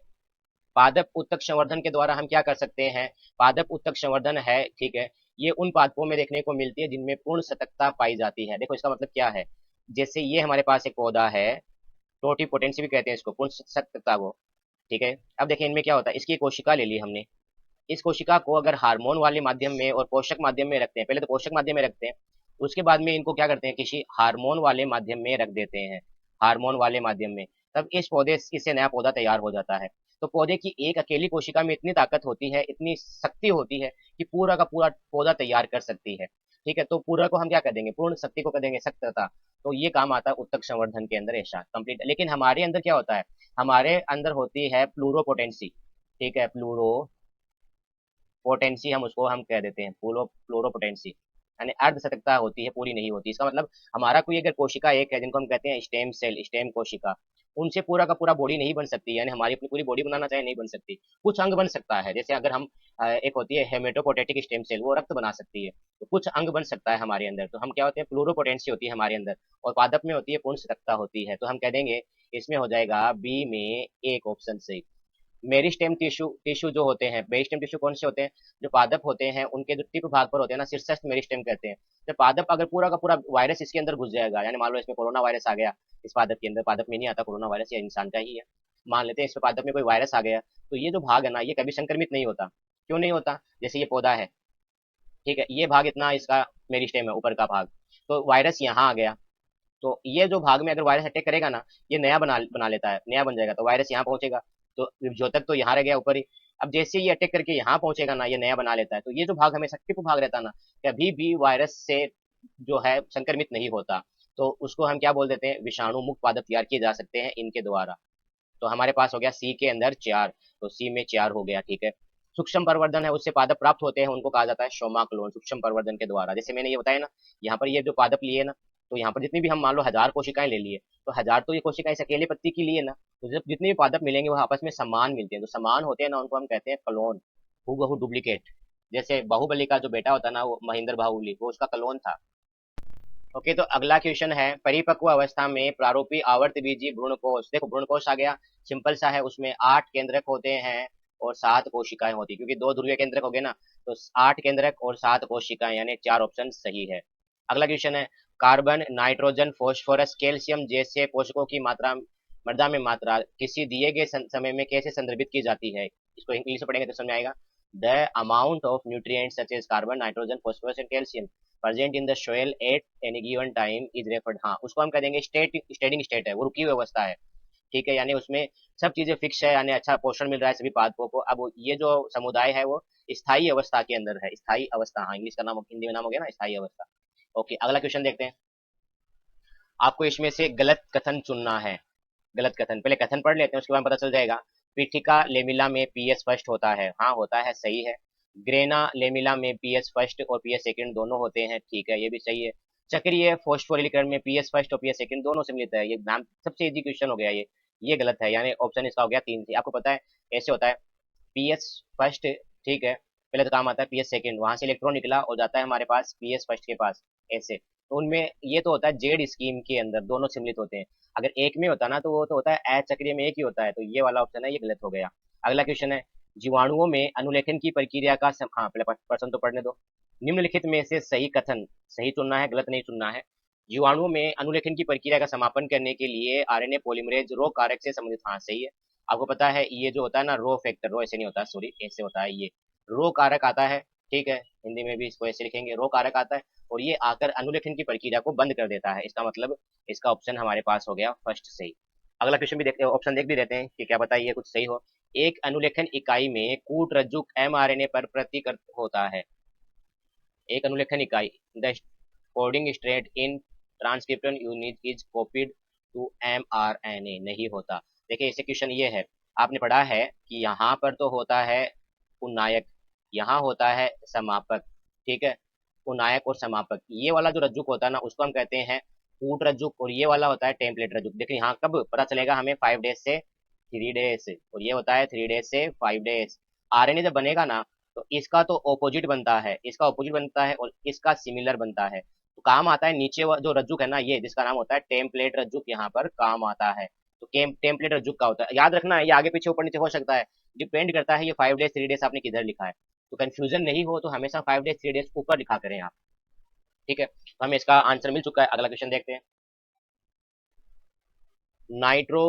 पादप उत्तक संवर्धन के द्वारा हम क्या कर सकते हैं, पादप उत्तक संवर्धन है, ठीक है, ये उन पादपों में देखने को मिलती है जिनमें पूर्ण सतर्कता पाई जाती है। देखो इसका मतलब क्या है, जैसे ये हमारे पास एक पौधा है, टोटीपोटेंसी भी कहते हैं इसको, पूर्ण सतर्कता को, ठीक है। अब देखिए इनमें क्या होता है, इसकी कोशिका ले ली हमने, इस कोशिका को अगर हार्मोन वाले माध्यम में और पोषक माध्यम में रखते हैं, पहले तो पोषक माध्यम में रखते हैं, उसके बाद में इनको क्या करते हैं, किसी हार्मोन वाले माध्यम में रख देते हैं, हार्मोन वाले माध्यम में, तब इस पौधे इससे नया पौधा तैयार हो जाता है। तो पौधे की एक अकेली कोशिका में इतनी ताकत होती है, इतनी शक्ति होती है कि पूरा का पूरा पौधा तैयार कर सकती है, ठीक है। तो पूरा को हम क्या कर देंगे, पूर्ण शक्ति को कर देंगे सक्तता, तो ये काम आता है उत्तक संवर्धन के अंदर, ऐसा कंप्लीट। लेकिन हमारे अंदर क्या होता है, हमारे अंदर होती है प्लूरोपोटेंसी, ठीक है, पोटेंसी हम उसको हम कह देते हैं, फ्लोरोपोटेंसी, यानी अर्ध सतर्कता होती है, पूरी नहीं होती। इसका मतलब हमारा कोई अगर कोशिका एक है जिनको हम कहते हैं स्टेम सेल, स्टेम कोशिका, उनसे पूरा का पूरा बॉडी नहीं बन सकती, यानी हमारी अपनी पूरी बॉडी बनाना चाहे नहीं बन सकती, कुछ अंग बन सकता है। जैसे अगर हम एक होती है हेमेटोपोटेटिक स्टेम सेल, वो रक्त बना सकती है, तो कुछ अंग बन सकता है हमारे अंदर। तो हम क्या होते हैं, प्लूरोपोटेंसी होती है हमारे अंदर, और पादप में होती है पुंसकता होती है। तो हम कह देंगे इसमें हो जाएगा बी में एक, ऑप्शन सही। मेरिस्टेम टिश्यू टिश्यू जो होते हैं, मेरिस्टेम टिश्यू कौन से होते हैं, जो पादप होते हैं उनके जो टिप भाग पर होते हैं ना, शीर्षस्थ मेरिस्टेम कहते हैं। तो पादप अगर पूरा का पूरा वायरस इसके अंदर घुस जाएगा, यानी मान लो इसमें कोरोना वायरस आ गया इस पादप के अंदर, पादप में नहीं आता कोरोना वायरस, या इंसान का ही है, मान लेते हैं इसमें पादप में कोई वायरस आ गया, तो ये जो भाग है ना, ये कभी संक्रमित नहीं होता। क्यों नहीं होता? जैसे ये पौधा है, ठीक है, ये भाग इतना इसका मेरिस्टेम है ऊपर का भाग, तो वायरस यहाँ आ गया, तो ये जो भाग में अगर वायरस अटैक करेगा ना, ये नया बना बना लेता है, नया बन जाएगा, तो वायरस यहाँ पहुंचेगा, तो द्योतक तो यहाँ रह गया ऊपर ही। अब जैसे ये अटैक करके यहाँ पहुंचेगा ना, ये नया बना लेता है, तो ये जो भाग हमेशा टिप भाग रहता है ना, कभी भी वायरस से जो है संक्रमित नहीं होता। तो उसको हम क्या बोल देते हैं, विषाणु मुक्त पादप तैयार किए जा सकते हैं इनके द्वारा। तो हमारे पास हो गया सी के अंदर 4, तो सी में 4 हो गया, ठीक है। सूक्ष्म प्रवर्धन है, उससे पादप प्राप्त होते हैं, उनको कहा जाता है शोमा क्लोन, सूक्ष्म प्रवर्धन के द्वारा। जैसे मैंने ये बताया ना, यहाँ पर ये जो पादप लिए ना, तो यहाँ पर जितनी भी हम मान लो 1000 कोशिकाएं ले लिए, तो 1000 तो ये कोशिकाएं इस अकेले पत्ती की लिए ना, तो जब जितने भी पादप मिलेंगे वो आपस में समान मिलते हैं, तो समान होते हैं ना, उनको हम कहते हैं क्लोन, हूबहू डुप्लीकेट। जैसे बाहुबली का जो बेटा होता ना, वो महेंद्र बाहुबली, वो उसका क्लोन था। ओके, तो अगला क्वेश्चन है, परिपक्व अवस्था में प्रारूपी आवर्तबीजी भ्रूणकोष, देखो भ्रूणकोष आ गया, सिंपल सा है, उसमें 8 केंद्रक होते हैं और 7 कोशिकाएं होती, क्योंकि 2 ध्रुवीय केंद्रक हो गए ना, तो 8 केंद्रक और 7 कोशिकाएं, यानी 4 ऑप्शन सही है। अगला क्वेश्चन है, कार्बन, नाइट्रोजन, फास्फोरस, कैल्शियम जैसे पोषकों की मात्रा, मृदा में मात्रा किसी दिए गए समय में कैसे संदर्भित की जाती है? इसको इंग्लिश में पढ़ेंगे तो समझ में आएगा। The amount of nutrients such as carbon, nitrogen, phosphorus and calcium present in the soil at any given time is referred, हाँ उसको हम कह देंगे स्टेडिंग स्टेट है, वो रुकी हुई अवस्था है, ठीक है, यानी उसमें सब चीजें फिक्स है, यानी अच्छा पोषण मिल रहा है सभी पादपों को। अब ये जो समुदाय है वो स्थायी अवस्था के अंदर है, स्थायी अवस्था, हाँ इंग्लिश का नाम, हिंदी में नाम हो गया ना स्थायी अवस्था। ओके, अगला क्वेश्चन देखते हैं। आपको इसमें से गलत कथन चुनना है, गलत कथन, पहले कथन पढ़ लेते हैं, उसके बाद पता चल जाएगा। पीठिका लेमिला में पीएस फर्स्ट होता है, हाँ होता है, सही है। ग्रेना लेमिला में पीएस फर्स्ट और पीएस सेकंड दोनों होते हैं, ठीक है, ये भी सही है। चक्रीय फोस्फोरिलीकरण में पीएस फर्स्ट और पीएस सेकंड दोनों से मिलता है, ये नाम सबसे इजी क्वेश्चन हो गया ये गलत है, यानी ऑप्शन इसका हो गया 3 से। आपको पता है ऐसे होता है, पीएस फर्स्ट, ठीक है, पहले तो काम आता है पीएस सेकंड, वहां से इलेक्ट्रॉन निकला और जाता है हमारे पास पीएस फर्स्ट के पास, ऐसे, तो उनमें ये तो होता है जेड स्कीम के अंदर दोनों सम्मिलित होते हैं। अगर एक में होता ना, तो वो तो होता है चक्रीय में एक ही होता है, तो ये वाला ऑप्शन है, ये गलत हो गया। अगला क्वेश्चन है, जीवाणुओं में अनुलेखन की प्रक्रिया का हाँ पहले प्रश्न तो पढ़ने दो। निम्नलिखित में से सही कथन, सही चुनना है, गलत नहीं चुनना है। जीवाणुओं में अनुलेखन की प्रक्रिया का समापन करने के लिए आरएनए पॉलीमरेज रो कारक से संबंधित, हाँ सही है। आपको पता है ये जो होता है ना रो फैक्टर, रो ऐसे नहीं होता, सॉरी ऐसे होता है, ये रो कारक आता है, ठीक है, हिंदी में भी इसको ऐसे लिखेंगे, रो कारक आता है, और ये आकर अनुलेखन की प्रक्रिया को बंद कर देता है, इसका मतलब इसका ऑप्शन हमारे पास हो गया फर्स्ट सही। अगला क्वेश्चन भी देखते हैं, ऑप्शन देख भी देते हैं कि क्या बताइए कुछ सही हो। एक अनुलेखन इकाई में कूटरज्जुक एमआरएनए पर प्रतिकृत होता है, एक अनुलेखन इकाई, the coding strand in transcription unit is copied to mRNA, नहीं होता। देखिए इसे क्वेश्चन ये है, आपने पढ़ा है कि यहाँ पर तो होता है उन्नायक, यहाँ होता है समापक, ठीक है, उन्नायक और समापक, ये वाला जो रज्जुक होता है ना उसको हम कहते हैं कूट रज्जुक, और ये वाला होता है टेम्पलेट रज्जुक। देखिए यहाँ कब पता चलेगा हमें, 5 डेज से 3 डेज, और ये होता है 3 डेज से 5 डेज। आरएनए जब बनेगा ना, तो इसका तो ऑपोजिट बनता है, इसका ऑपोजिट बनता है और इसका सिमिलर बनता है, तो काम आता है नीचे जो रज्जुक है ना, ये जिसका नाम होता है टेम्पलेट रज्जुक, यहाँ पर काम आता है। तो टेम्पलेट रज्जुक का होता है, याद रखना है, ये आगे पीछे ऊपर नीचे हो सकता है, डिपेंड करता है ये 5 डेज 3 डेज आपने किधर लिखा है, तो कंफ्यूजन नहीं हो तो हमेशा 5 डेज 3 डेज ऊपर लिखा करें आप, ठीक है। तो हमें इसका आंसर मिल चुका है, अगला क्वेश्चन देखते हैं। नाइट्रो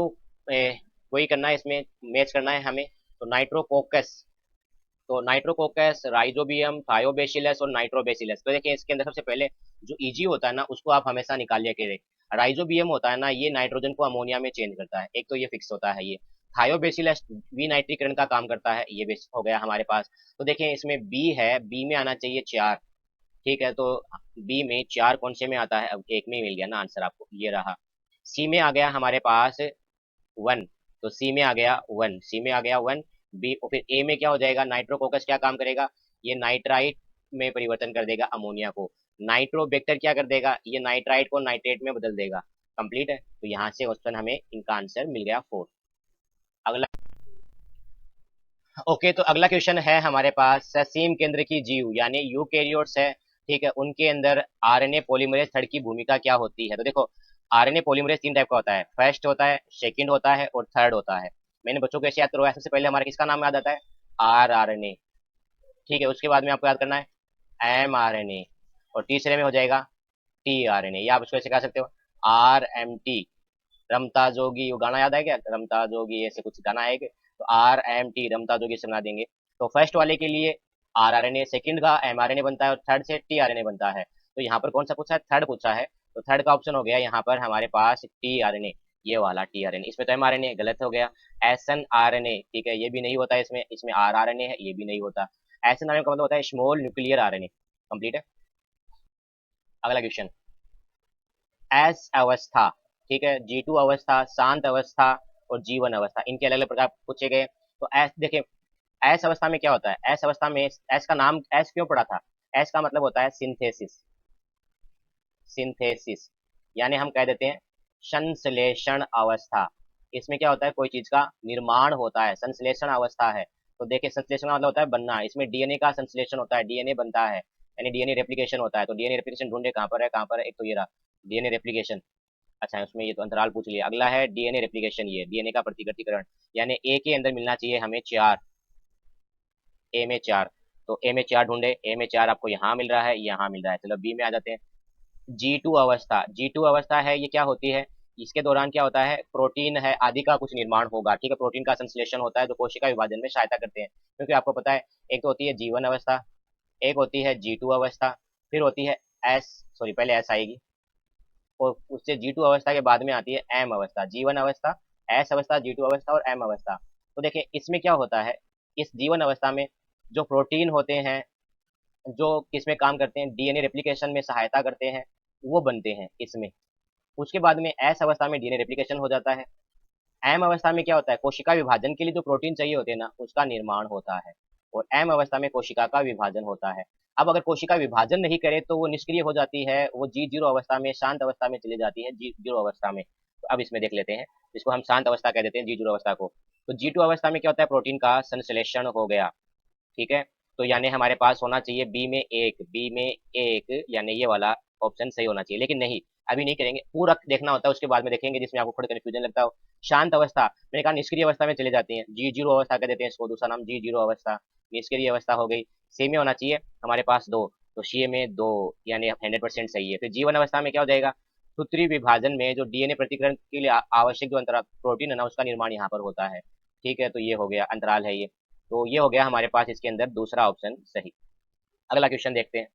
वही करना है, इसमें मैच करना है हमें, तो नाइट्रोकोकस, तो नाइट्रोकोकस, राइजोबियम, थायोबेसिलस और नाइट्रोबेसिलस। तो देखिए इसके अंदर सबसे पहले जो इजी होता है ना उसको आप हमेशा निकालिए करें। राइजोबियम होता है ना, ये नाइट्रोजन को अमोनिया में चेंज करता है, एक तो ये फिक्स होता है ये। थायोबेसिलस विनाइट्रीकरण का काम करता है, ये भी हो गया हमारे पास। तो देखिए इसमें बी है, बी में आना चाहिए 4, ठीक है, तो बी में 4 कौन से में आता है, अब एक में ही मिल गया ना आंसर आपको, ये रहा। सी में आ गया हमारे पास 1, तो सी में आ गया 1, सी में आ गया 1, बी और फिर ए में क्या हो जाएगा, नाइट्रोकोकस क्या काम करेगा, ये नाइट्राइट में परिवर्तन कर देगा अमोनिया को। नाइट्रोबैक्टर क्या कर देगा, ये नाइट्राइट को नाइट्रेट में बदल देगा। कंप्लीट है, तो यहाँ से ऑप्शन हमें इनका आंसर मिल गया 4। अगला, ओके, तो अगला क्वेश्चन है हमारे पास, ससीम केंद्र की जीव यानी यूकेरियोट्स है, ठीक है, उनके अंदर आरएनए पॉलीमरेज थर्ड की भूमिका क्या होती है? तो देखो, आरएनए पॉलीमरेज 3 टाइप का होता है, फर्स्ट होता है, सेकंड होता है और थर्ड होता है। मैंने बच्चों को ऐसे याद करवाया, सबसे पहले हमारा किसका नाम याद आता है? आरआरएनए, ठीक है, उसके बाद में आपको याद करना है एमआरएनए, और तीसरे में हो जाएगा टीआरएनए, या आप उसको ऐसे कह सकते हो आरएमटी। रमता जोगी, वो गाना याद है क्या, रमता जोगी, ऐसे कुछ गाना है क्या? तो RMT, रमता जोगी से बना देंगे। तो फर्स्ट वाले के लिए RRNA, सेकंड का mRNA बनता है और थर्ड से tRNA बनता है। तो यहाँ पर कौन सा पूछा है? थर्ड पूछा है, तो थर्ड का ऑप्शन हो गया यहाँ पर हमारे पास tRNA, ये वाला tRNA। इसमें तो mRNA गलत हो गया। snRNA, ठीक है, ये भी नहीं होता इसमें, इसमें rRNA है, ये भी नहीं होता। snRNA का मतलब होता है स्मॉल न्यूक्लियर RNA। कंप्लीट है। अगला क्वेश्चन, एस अवस्था, ठीक है, G2 अवस्था, शांत अवस्था और जीवन अवस्था, इनके अलग अलग प्रकार पूछे गए। तो एस देखिए, एस अवस्था में क्या होता है? एस अवस्था में एस का नाम एस क्यों पड़ा था? एस का मतलब होता है सिंथेसिस, सिंथेसिस, यानी हम कह देते हैं संश्लेषण अवस्था। इसमें क्या होता है? कोई चीज का निर्माण होता है, संश्लेषण अवस्था है। तो देखिए, संश्लेषण का मतलब होता है बनना, इसमें डीएनए का संश्लेषण होता है, डीएनए बनता है, यानी डीएनए रेप्लिकेशन होता है। तो डीएनए रेप्लिकेशन ढूंढे कहाँ पर है, कहाँ पर है? एक तो ये रहा डीएनए रेप्लिकेशन। अच्छा, उसमें ये तो अंतराल पूछ लिया। अगला है डीएनए रेप्लिकेशन, ये डीएनए का प्रतिकृतिकरण, यानी ए के अंदर मिलना चाहिए हमें 4, ए में 4। तो ए में 4 ढूंढे, ए में 4 आपको यहाँ मिल रहा है, यहाँ मिल रहा है। चलो बी में आ जाते हैं। G2 अवस्था, G2 अवस्था है, ये क्या होती है? इसके दौरान क्या होता है? प्रोटीन है आदि का कुछ निर्माण होगा, ठीक है, प्रोटीन का संश्लेषण होता है जो कोशिका विभाजन में सहायता करते हैं। क्योंकि आपको पता है, एक तो होती है जीवन अवस्था, एक होती है G2 अवस्था, फिर होती है एस, सॉरी पहले एस आएगी, और उससे G2 अवस्था के बाद में आती है एम अवस्था, जीवन अवस्था, एस अवस्था, G2 अवस्था और एम अवस्था। तो देखिए, इसमें क्या होता है, इस जीवन अवस्था में जो प्रोटीन होते हैं, जो किसमें काम करते हैं? डीएनए रेप्लिकेशन में सहायता करते हैं, वो बनते हैं इसमें। उसके बाद में एस अवस्था में डीएनए रेप्लिकेशन हो जाता है। एम अवस्था में क्या होता है? कोशिका विभाजन के लिए जो प्रोटीन चाहिए होते हैं ना, उसका निर्माण होता है। और एम अवस्था में कोशिका का विभाजन होता है। अब अगर कोशिका विभाजन नहीं करे तो वो निष्क्रिय हो जाती है, वो G0 अवस्था में, शांत अवस्था में चली जाती है, G0 अवस्था में। तो अब इसमें देख लेते हैं, इसको हम शांत अवस्था कह देते हैं, G0 अवस्था को। तो G2 अवस्था में क्या होता है? प्रोटीन का संश्लेषण हो गया, ठीक है। तो यानी हमारे पास होना चाहिए बी में एक, बी में एक, यानी ये वाला ऑप्शन सही होना चाहिए। लेकिन नहीं, अभी नहीं करेंगे, पूरा देखना होता है, उसके बाद में देखेंगे जिसमें आपको थोड़ा कंफ्यूजन लगता हो। शांत अवस्था, मैंने कहा निष्क्रिय अवस्था में चले जाती हैं, G0 अवस्था कह देते हैं इसको, दूसरा नाम G0 अवस्था, निष्क्रिय अवस्था हो गई। सी में होना चाहिए हमारे पास 2, तो सी में 2, यानी 100% सही है। फिर जीवन अवस्था में क्या हो जाएगा? सूत्री विभाजन में जो डीएनए प्रतिकरण के लिए आवश्यक जो अंतरा प्रोटीन है ना, उसका निर्माण यहाँ पर होता है, ठीक है। तो ये हो गया, अंतराल है ये। तो ये हो गया हमारे पास इसके अंदर दूसरा ऑप्शन सही। अगला क्वेश्चन देखते हैं।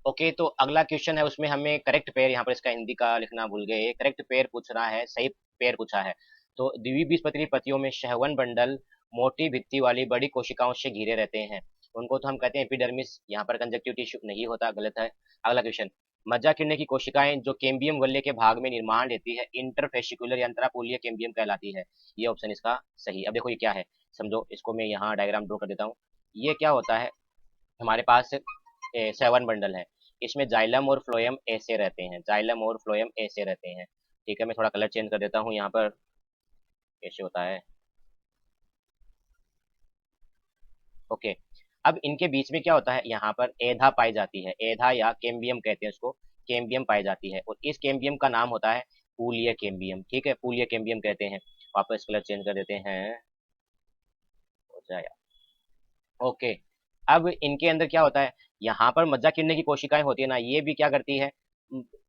ओके, तो अगला क्वेश्चन है, उसमें हमें करेक्ट पेयर, यहाँ पर इसका हिंदी का लिखना भूल गए, करेक्ट पेयर पूछ रहा है, सही पेयर पूछा है। तो द्विबीजपत्री पत्तियों में शहवन बंडल मोटी भित्ति वाली बड़ी कोशिकाओं से घिरे रहते हैं, उनको तो हम कहते हैं एपिडर्मिस। यहाँ पर कंजक्टिव टिश्यू नहीं होता, गलत है। अगला क्वेश्चन, मज्जा किडनी की कोशिकाएं जो कैम्बियम गल्ले के भाग में निर्माण लेती है, इंटरफेसिकुलर या अंतरापोलीय कैम्बियम कहलाती है, ये ऑप्शन इसका सही। अब देखो ये क्या है, समझो इसको, मैं यहाँ डायग्राम ड्रॉ कर देता हूँ। ये क्या होता है, हमारे पास सेवन बंडल है, इसमें जाइलम और फ्लोएम ऐसे रहते हैं, जाइलम और फ्लोएम ऐसे रहते हैं, ठीक है। मैं थोड़ा कलर चेंज कर देता हूँ यहाँ पर, कैसे होता है, ओके। अब इनके बीच में क्या होता है, यहाँ पर एधा पाई जाती है, एधा या कैम्बियम कहते हैं उसको, कैम्बियम पाई जाती है, और इस कैम्बियम का नाम होता है पूलिय कैम्बियम, ठीक है, पूलिय कैम्बियम कहते हैं। वापस कलर चेंज कर देते हैं, हो जाएगा, ओके। अब इनके अंदर क्या होता है, यहाँ पर मज्जा किडनी की कोशिकाएं होती है ना, ये भी क्या करती है,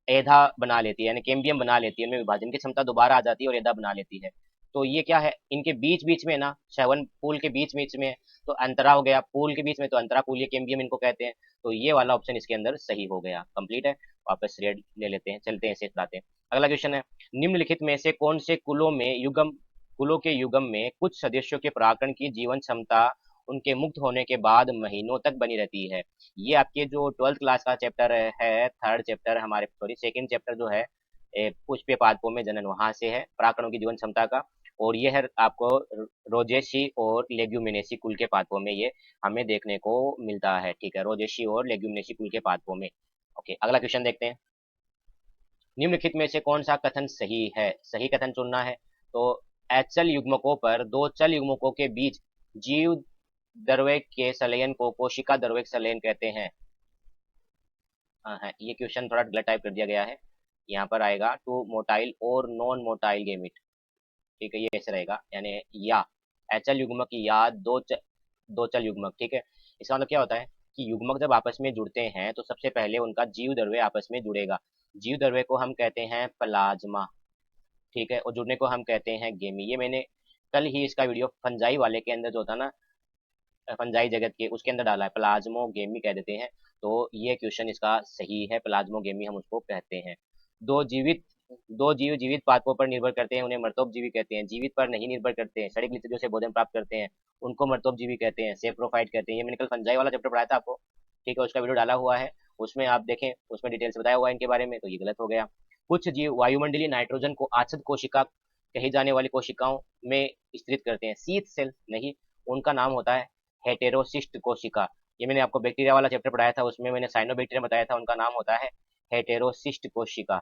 एधा बना लेती है, यानी कैम्बियम बना लेती है, इनमें विभाजन की क्षमता दोबारा आ जाती है और एधा बना लेती है। तो ये क्या है, इनके बीच बीच में ना, सेवन पूल के बीच बीच में, तो अंतरा हो गया, पूल के बीच में तो अंतरा पूल, ये कैम्बियम इनको कहते हैं। तो ये वाला ऑप्शन इसके अंदर सही हो गया, कंप्लीट है। वापस रेड ले लेते हैं, चलते हैं इसे चलाते हैं। अगला क्वेश्चन है, निम्नलिखित में से कौन से कुलों के युगम में कुछ सदस्यों के परागण की जीवन क्षमता उनके मुक्त होने के बाद महीनों तक बनी रहती है? ये आपके जो 12th क्लास का चैप्टर है, थर्ड चैप्टर हमारे, सॉरी सेकंड चैप्टर जो है, पुष्प पादपों में जनन, वहां से है परागणों की जीवन क्षमता का। और ये है आपको रोजेसी और लेग्यूमिनेसी कुल के पादपों में ये हमें देखने को मिलता है, ठीक है, रोजेसी और लेग्यूमिनेसी कुल के पादपों में। ओके, अगला क्वेश्चन देखते हैं। निम्नलिखित में से कौन सा कथन सही है? सही कथन चुनना है। तो अचल युग्मकों पर दो चल युग्मकों के बीच जीव द्रव्य के संलयन को कोशिका द्रव्य संलयन कहते हैं। हाँ, ये क्वेश्चन थोड़ा गलत टाइप कर दिया गया है। यहाँ पर आएगा टू मोटाइल और नॉन मोटाइल गेमिट। ठीक है, ये ऐसे रहेगा, यानी या अचल युग्मक या दो चल युग्मक। ठीक है, इसका मतलब क्या होता है कि युग्मक जब आपस में जुड़ते हैं तो सबसे पहले उनका जीव द्रव्य आपस में जुड़ेगा। जीव द्रव्य को हम कहते हैं प्लाज्मा। ठीक है, और जुड़ने को हम कहते हैं गेमी। ये मैंने कल ही इसका वीडियो फंजाई वाले के अंदर जो था ना, फंजाई जगत के, उसके अंदर डाला है, प्लाज्मोगेमी कह देते हैं। तो ये क्वेश्चन इसका सही है, प्लाज्मोगेमी हम उसको कहते हैं। दो जीवित दो जीव जीवित पादपों पर निर्भर करते हैं, उन्हें मर्तोपजीवी कहते हैं। जीवित पर नहीं निर्भर करते हैं, सड़क लिचुओं से भोजन प्राप्त करते हैं, उनको मर्तोपजीवी कहते हैं, सेप्रोफाइट कहते हैं। ये मैंने कल फंजाई वाला चैप्टर पढ़ाया था आपको। ठीक है, उसका वीडियो डाला हुआ है, उसमें आप देखें, उसमें डिटेल से बताया हुआ है इनके बारे में। तो ये गलत हो गया। कुछ जीव वायुमंडलीय नाइट्रोजन को आच्छादित कोशिका कही जाने वाली कोशिकाओं में स्थित करते हैं। शीत सेल नहीं, उनका नाम होता है हेटेरोसिस्ट कोशिका। ये मैंने आपको बैक्टीरिया वाला चैप्टर पढ़ाया था, उसमें मैंने साइनोबैक्टीरिया बताया था, उनका नाम होता है हेटेरोसिस्ट कोशिका।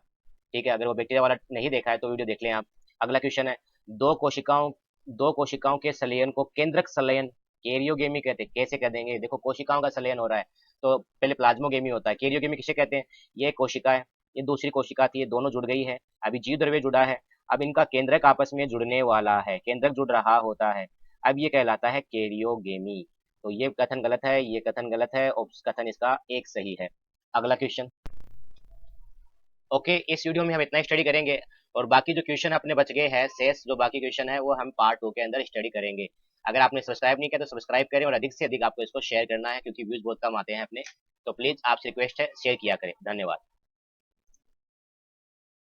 ठीक है, अगर वो बैक्टीरिया वाला नहीं देखा है तो वीडियो देख लें आप। अगला क्वेश्चन है, दो कोशिकाओं दो कोशिकाओं के संलयन को केंद्रक संलयन कैरियोगेमी कहते हैं। कैसे कह देंगे? देखो, कोशिकाओं का संलयन हो रहा है तो पहले प्लाज्मोगेमी होता है। कैरियोगेमी किसे कहते हैं? ये कोशिका है, ये दूसरी कोशिका थी, ये दोनों जुड़ गई है, अभी जीव द्रव्य जुड़ा है, अब इनका केंद्रक आपस में जुड़ने वाला है, केंद्रक जुड़ रहा होता है, अब ये कहलाता है कैरियोगेमी। तो ये कथन गलत है, ये कथन गलत है, और कथन इसका एक सही है। अगला क्वेश्चन। ओके, इस वीडियो में हम इतना स्टडी करेंगे, और बाकी जो क्वेश्चन अपने बच गए हैं शेष, जो बाकी क्वेश्चन है वो हम पार्ट 2 के अंदर स्टडी करेंगे। अगर आपने सब्सक्राइब नहीं किया तो सब्सक्राइब करें, और अधिक से अधिक आपको इसको शेयर करना है, क्योंकि व्यूज बहुत कम आते हैं अपने। तो प्लीज आपसे रिक्वेस्ट है, शेयर किया करें। धन्यवाद।